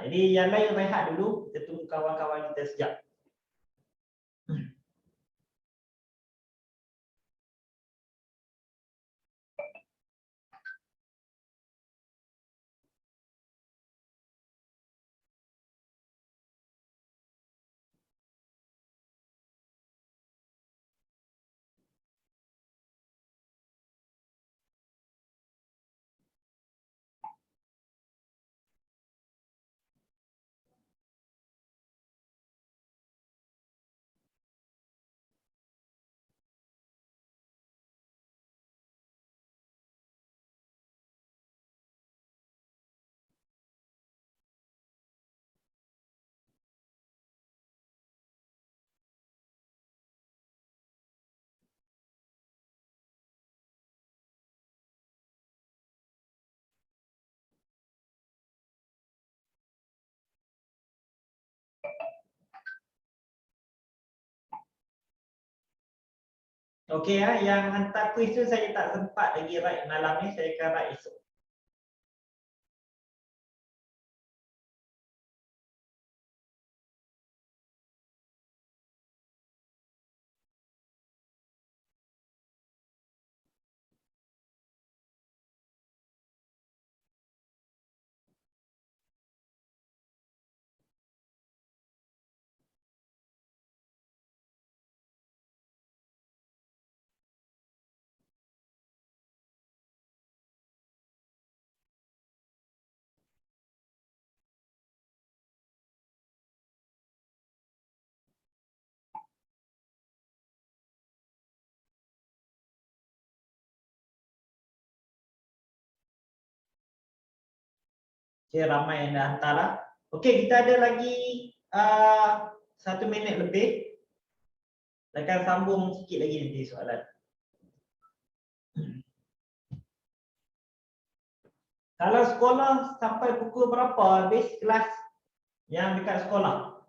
Jadi yang lain rehat dulu, kita tunggu kawan-kawan kita sekejap. Okey yang hantar kuis tu saya tak sempat lagi write malam ni, saya akan write esok. Okey, ramai yang dah hantar lah. Okey, kita ada lagi 1 minit lebih. Akan sambung sikit lagi nanti soalan. Kalau sekolah sampai pukul berapa habis kelas yang dekat sekolah?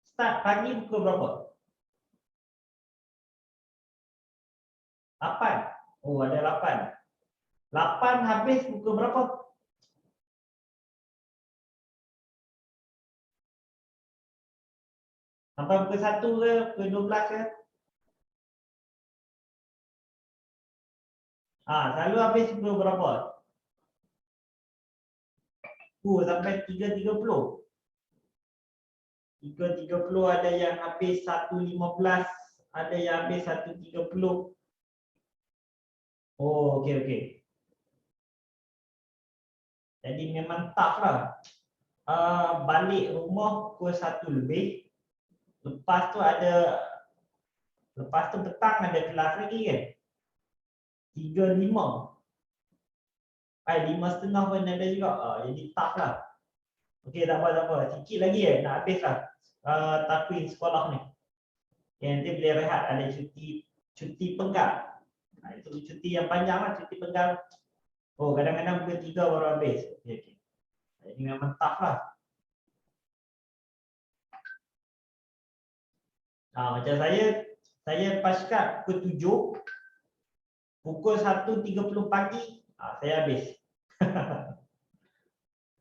Start pagi pukul berapa? 8. Oh, ada 8. 8 habis pukul berapa? Sampai pukul 1 ke, pukul 12 ke? Selalu habis pukul berapa? Sampai 3.30. 3.30 ada yang habis 1.15, ada yang habis 1.30. Oh, okey. Jadi memang tough lah. Balik rumah pukul 1 lebih. Lepas tu petang ada kelas lagi kan? 3.5. 5.30 pun ada juga. Jadi tough lah. Okey, tak apa. Sikit lagi nak habis lah takwim sekolah ni. Nanti boleh rehat, ada cuti penggal. Itu cuti yang panjang lah, cuti penggal. Oh, kadang-kadang pukul 3 baru habis. Okey. Jadi memang tough lah. Macam saya paskat pukul 7, pukul 1.30 pagi, saya habis.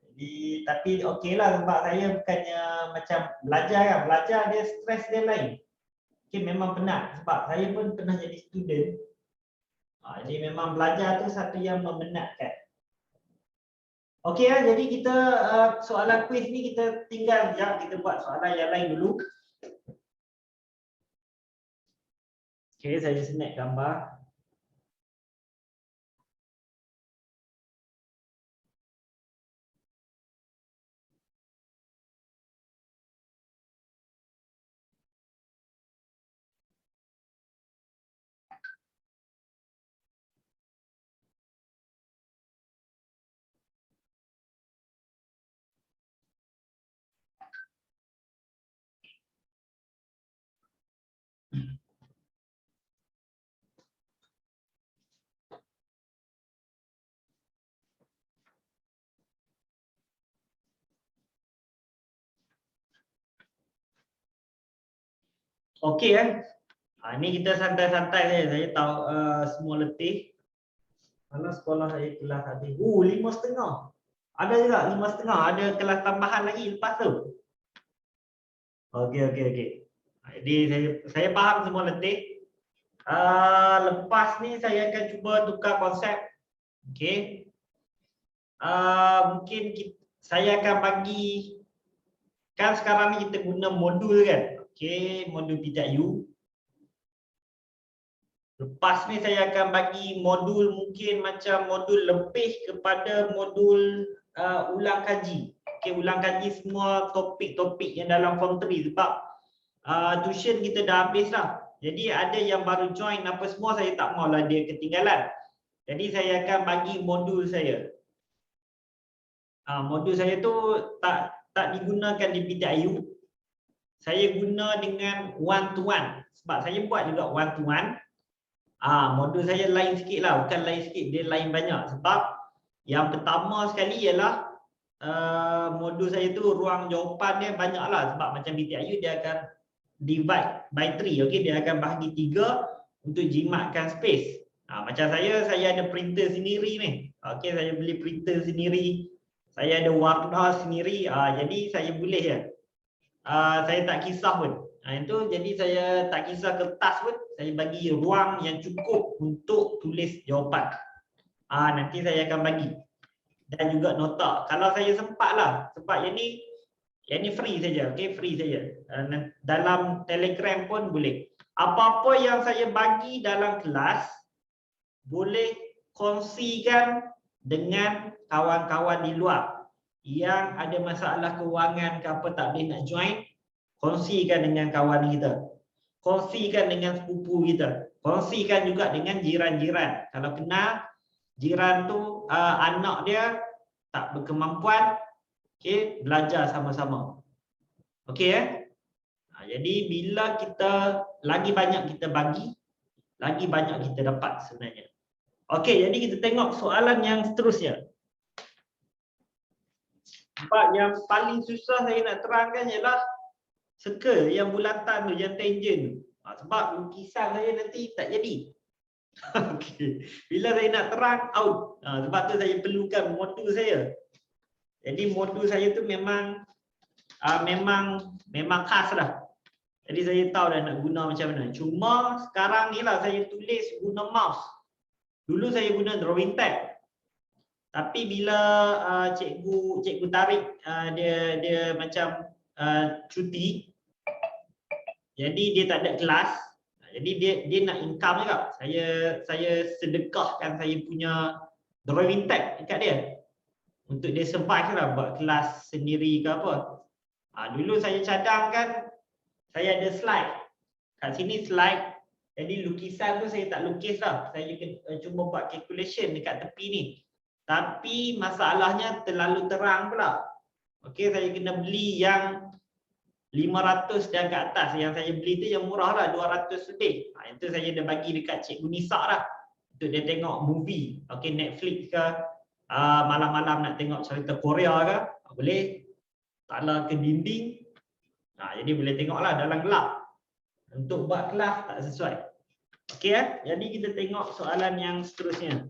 Jadi, tapi okey lah sebab saya bukannya macam belajar kan. Belajar dia stres dia lain. Okay, memang penat sebab saya pun pernah jadi student. Jadi memang belajar tu satu yang memenatkan. Okey lah, jadi kita soalan kuis ni kita tinggal sekejap, kita buat soalan yang lain dulu. Okey, saya snap gambar. Okey kan? Ini kita santai-santai saja. Saya tahu semua letih. Mana sekolah saya kelas habis. 5.30. Ada juga 5.30. Ada kelas tambahan lagi lepas tu. Okey. Jadi saya faham semua letih. Lepas ni saya akan cuba tukar konsep. Okey. Mungkin saya akan bagi, kan sekarang ni kita guna modul kan. Okey, modul PTU. Lepas ni saya akan bagi modul mungkin macam modul lebih kepada modul ulang kaji. Okey, ulang kaji semua topik-topik yang dalam form 3 sebab tuition kita dah habis lah. Jadi ada yang baru join apa semua, saya tak maulah dia ketinggalan. Jadi saya akan bagi modul saya. Modul saya tu tak digunakan di PTU. Saya guna dengan one to one. Sebab saya buat juga one to one. Modul saya lain sikit lah, bukan lain sikit, dia lain banyak. Sebab yang pertama sekali ialah modul saya tu ruang jawapan dia banyak lah. Sebab macam PTU dia akan divide by 3. Okey, dia akan bahagi 3 untuk jimatkan space. Macam saya ada printer sendiri ni. Okey, saya beli printer sendiri. Saya ada warna sendiri. Jadi saya boleh je. Saya tak kisah pun. Itu jadi saya tak kisah kertas pun, saya bagi ruang yang cukup untuk tulis jawapan. Nanti saya akan bagi. Dan juga nota. Kalau saya sempat lah, sebab yang ni free saja, okey, free saja. Dalam Telegram pun boleh. Apa-apa yang saya bagi dalam kelas boleh kongsikan dengan kawan-kawan di luar yang ada masalah kewangan ke apa, tak boleh nak join, kongsikan dengan kawan kita, kongsikan dengan sepupu kita, kongsikan juga dengan jiran-jiran. Kalau kenal jiran tu anak dia tak berkemampuan, okey, belajar sama-sama. Okey jadi bila kita lagi banyak kita bagi, lagi banyak kita dapat sebenarnya. Okey, jadi kita tengok soalan yang seterusnya. Sebab yang paling susah saya nak terangkan ialah circle yang bulatan tu, yang tangent tu. Sebab lukisan saya nanti tak jadi. Okey. Bila saya nak terang, out. Sebab tu saya perlukan modul saya. Jadi modul saya tu memang khas lah. Jadi saya tahu dah nak guna macam mana. Cuma sekarang ni lah saya tulis guna mouse. Dulu saya guna drawing tab. Tapi bila cikgu tarik dia macam cuti, jadi dia tak ada kelas, jadi dia nak income juga. Saya sedekahkan saya punya drawing tab dekat dia untuk dia survive lah, buat kelas sendiri ke apa. Dulu saya cadangkan, saya ada slide kat sini, slide. Jadi lukisan tu saya tak lukis lah, saya cuma buat calculation dekat tepi ni. Tapi masalahnya terlalu terang pula. Okey, saya kena beli yang 500 dan ke atas. Yang saya beli tu yang murah lah, 200 lebih. Itu saya dah bagi dekat Cikgu Nisa lah, untuk dia tengok movie. Okey, Netflix ke, malam-malam nak tengok cerita Korea ke, boleh taklah ke dinding. Jadi boleh tengoklah dalam gelap. Untuk buat kelas tak sesuai. Okey jadi kita tengok soalan yang seterusnya.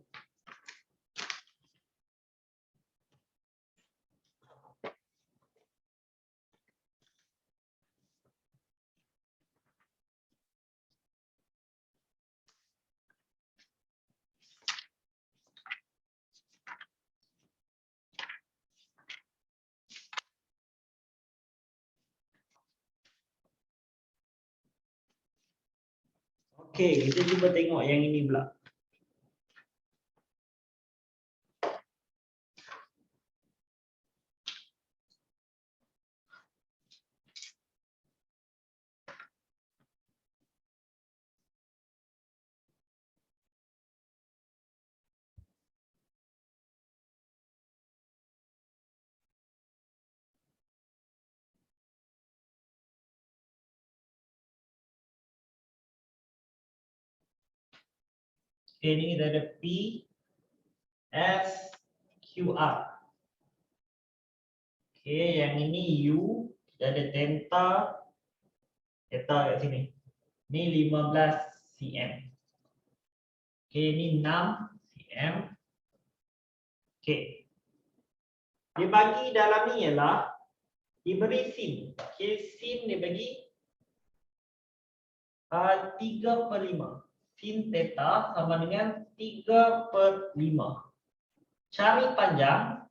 Okey, kita cuba tengok yang ini pula. Okay, ni kita ada P, S, Q, R. Okay, yang ini U, kita ada theta kat sini. Ni 15 cm. Okay, ni 6 cm. Okay. Dia bagi dalam ni ialah diberi sin. Okay, sin dia bagi 3/5. Sin theta sama dengan 3/5. Cari panjang.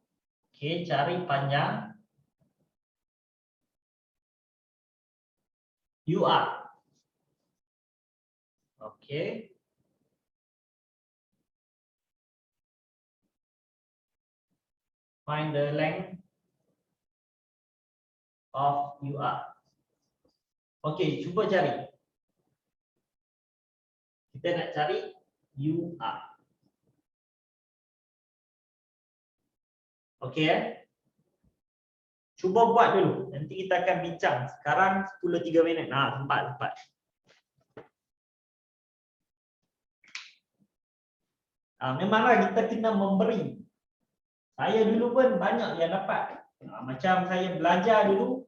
Okey, cari panjang UR. Okey. Find the length of UR. Okey, cuba cari. Kita nak cari UR. Okey Cuba buat dulu. Nanti kita akan bincang. Sekarang 10:03 minit. Sempat. Memanglah kita kena memberi. Saya dulu pun banyak yang dapat. Macam saya belajar dulu,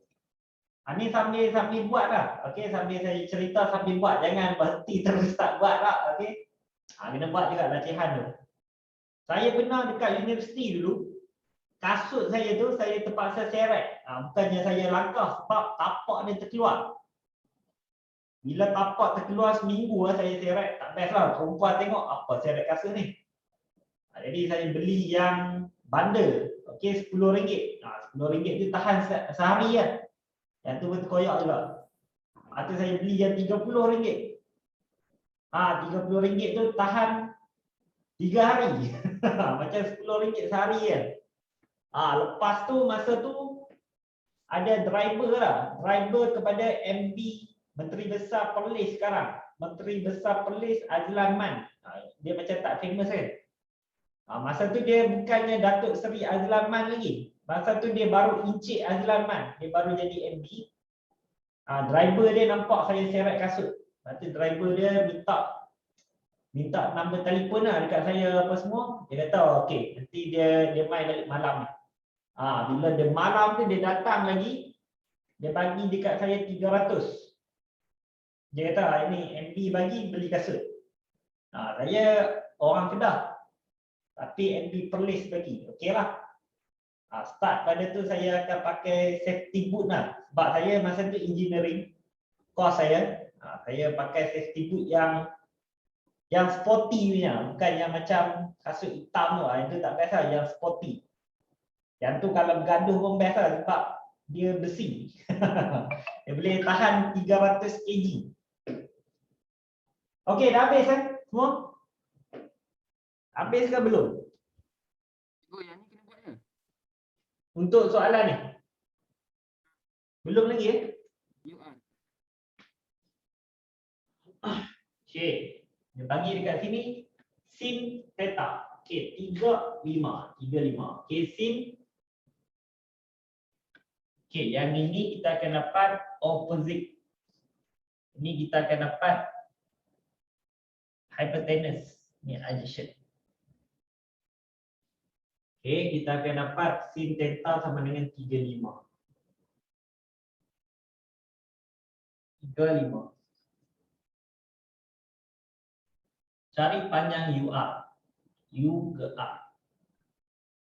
Ni sambil buat lah. Okey, sambil saya cerita sambil buat. Jangan berhenti terus tak buat lah. Okey. Kena buat juga latihan tu. Saya pernah dekat universiti dulu. Kasut saya tu saya terpaksa seret. Bukannya saya langkah sebab tapak dia terkeluar. Bila tapak terkeluar seminggu lah saya seret. Tak best lah. Perempuan tengok apa seret kasut ni. Jadi saya beli yang bundle. Okey, RM10. RM10 tu tahan sehari kan. Yang tu pun koyak juga. Lepas tu saya beli yang RM30. RM30 tu tahan 3 hari. Macam RM10 sehari kan. Lepas tu masa tu ada driver lah. Driver kepada MB Menteri Besar Perlis sekarang. Menteri Besar Perlis Azlan Man. Dia macam tak famous kan. Masa tu dia bukannya Datuk Seri Azlan Man lagi. Masa tu dia baru Encik Azlan Man. Dia baru jadi MB. Driver dia nampak saya seret kasut. Lepas tu driver dia minta nombor telefon lah dekat saya apa semua. Dia kata okey, nanti dia main balik malam ni. Bila dia malam tu dia datang lagi, dia bagi dekat saya 300. Dia kata ini MB bagi beli kasut. Saya orang Kedah. Tapi MB Perlis bagi. Okeylah. Start pada tu saya akan pakai safety boot lah. Sebab saya masa tu engineering course saya. Saya pakai safety boot yang sporty punya, bukan yang macam kasut hitam tu. Itu tak best lah, yang sporty. Yang tu kalau bergaduh pun best lah sebab dia besi. Dia boleh tahan 300 kg. Okey, dah habis kan semua? Habis ke belum? Oh, yang ni kena buat ke? Untuk soalan ni? Belum lagi You are. Okey. Dia bagi dekat sini sin theta. Okey, 35. Okey, sin. Okey, yang ini kita akan dapat opposite. Ini kita akan dapat hypotenuse. Ni adjacent. Okey, kita akan dapat sin theta sama dengan 35. 35. Cari panjang UR. U ke A.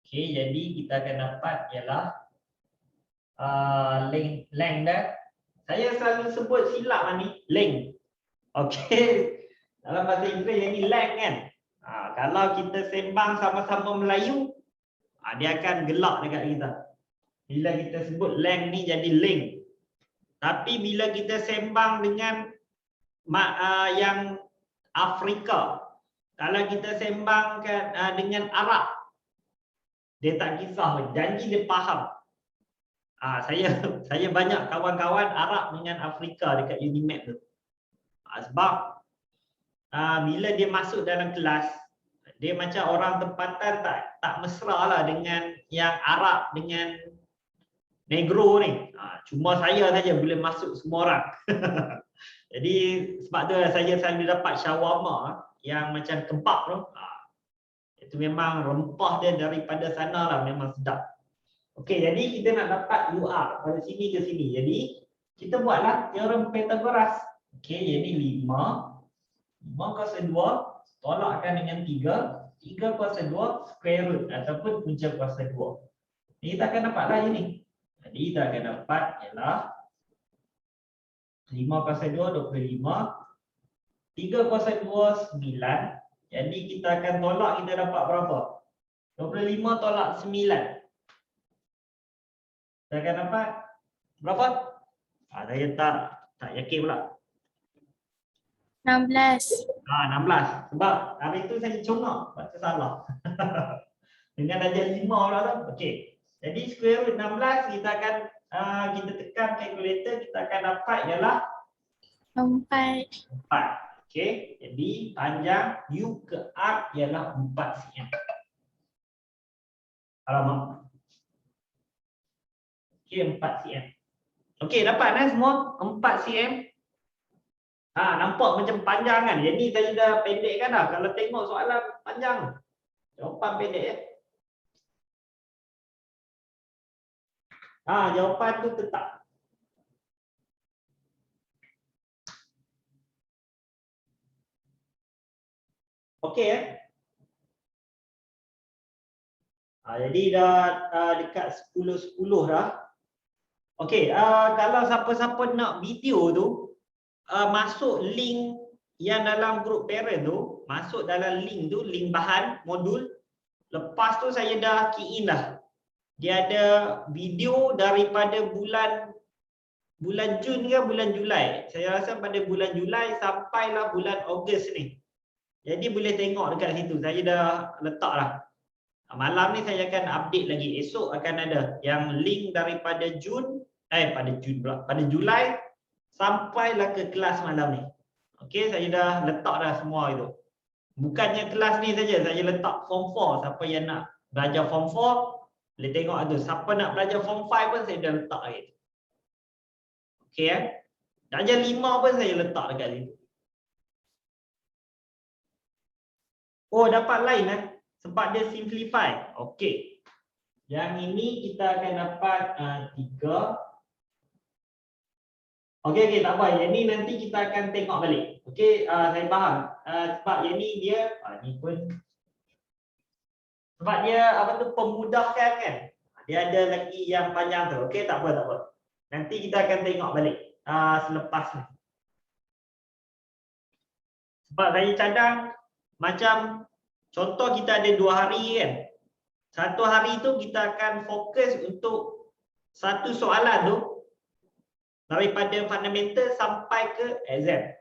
Okey, jadi kita akan dapat ialah length dah. Saya selalu sebut silap ni length. Okey. Dalam bahasa Inggeris yang ni length kan. Kalau kita sembang sama-sama Melayu, dia akan gelak dekat kita. Bila kita sebut length ni jadi length. Tapi bila kita sembang dengan yang Afrika, kalau kita sembangkan dengan Arab, dia tak kisah, janji dia faham. Saya banyak kawan-kawan Arab dengan Afrika dekat Unimed tu. Sebab bila dia masuk dalam kelas, dia macam orang tempatan tak mesra lah dengan yang Arab dengan Negro ni. Cuma saya saja boleh masuk semua orang. Jadi sebab tu saya selalu dapat shawarma yang macam kebab tu. Itu memang rempah dia daripada sana lah, memang sedap. Okey, jadi kita nak dapat UR pada sini ke sini. Jadi kita buatlah teorem Pythagoras. Okey, jadi 5 kuasa 2 tolakkan dengan 3 kuasa 2 square root ataupun punca kuasa 2. Ini kita akan dapatlah ini. Jadi kita akan dapat ialah 5 kuasa 2, 25. 3 kuasa 2, 9. Jadi kita akan tolak, kita dapat berapa? 25 tolak 9. Kita akan dapat berapa? Saya tak yakin pula. 16. 16. Sebab hari itu saya congak baca salah. Dengan darjah 5 pula tu. Okey. Jadi square root 16 kita akan kita tekan kalkulator, kita akan dapat ialah 4. 4. Okey. Jadi panjang U ke R ialah 4 cm. Alamak. Okey, 4 cm. Okey, dapat kan semua? 4 cm. Nampak macam panjang kan? Jadi saya dah pendekkan dah. Kalau tengok soalan panjang. Jawapan pendek ya. Jawapan tu tetap. Okey ya. Jadi dah dekat 10:10 dah. Okey, kalau siapa-siapa nak video tu, masuk link yang dalam grup parent tu, masuk dalam link tu, link bahan modul. Lepas tu saya dah key in dah. Dia ada video daripada bulan Jun ke bulan Julai. Saya rasa pada bulan Julai sampailah bulan Ogos ni. Jadi boleh tengok dekat situ. Saya dah letak dah. Malam ni saya akan update lagi. Esok akan ada yang link daripada pada Julai sampailah ke kelas malam ni. Okey, saya dah letak dah semua itu. Bukannya kelas ni saja, saya letak form 4. Siapa yang nak belajar form 4 boleh tengok tu. Siapa nak belajar form 5 pun saya dah letak lagi. Okey ya. Darjah 5 pun saya letak dekat situ. Oh, dapat lain sebab dia simplify. Okey. Yang ini kita akan dapat 3. Okey, tak apa. Yang ni nanti kita akan tengok balik. Okey, saya faham. Sebab yang ni dia ni pun sebab dia pemudahkan kan. Dia ada lagi yang panjang tu. Okey, tak apa. Nanti kita akan tengok balik selepas ni. Sebab saya cadang macam contoh kita ada 2 hari kan. Satu hari tu kita akan fokus untuk satu soalan tu daripada fundamental sampai ke exam.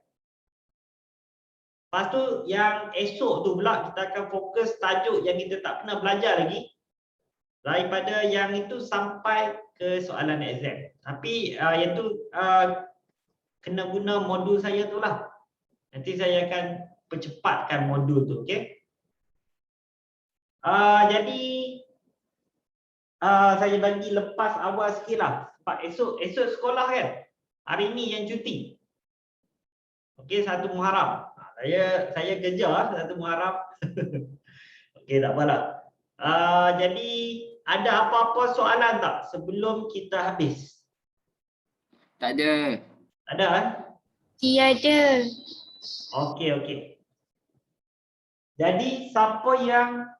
Lepas tu yang esok tu pula kita akan fokus tajuk yang kita tak pernah belajar lagi. Daripada yang itu sampai ke soalan exam. Tapi yang tu kena guna modul saya tu lah. Nanti saya akan percepatkan modul tu, okey? Jadi saya bagi lepas awal sikit lah. Sebab esok sekolah kan. Hari ni yang cuti. Okey, 1 Muharram. Saya kerja 1 Muharram. Okey, tak apalah. Jadi ada apa-apa soalan tak sebelum kita habis? Tak ada. Ada kan? Tiada. Okey. Jadi siapa yang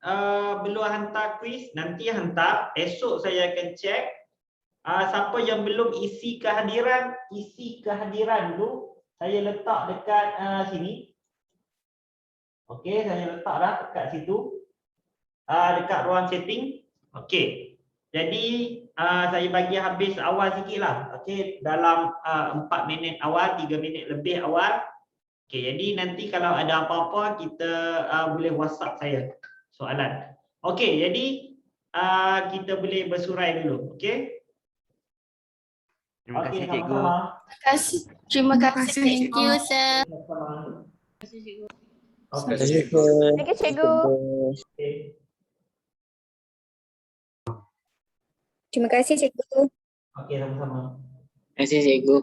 belum hantar kuis nanti hantar. Esok saya akan check. Siapa yang belum isi kehadiran tu saya letak dekat sini. Okey, saya letak dah dekat situ. Dekat ruang setting. Okey. Jadi saya bagi habis awal sikitlah. Okey, dalam 4 minit awal, 3 minit lebih awal. Okey, jadi nanti kalau ada apa-apa kita boleh WhatsApp saya soalan. Okey, jadi kita boleh bersurai dulu. Okey? Terima kasih, Okey, cikgu. sama-sama. Terima kasih. kasih, Thank you, cikgu. sir. Sama-sama. Okey. Terima kasih, cikgu. Okey. Terima kasih, cikgu. Okey, sama-sama. Terima kasih, cikgu.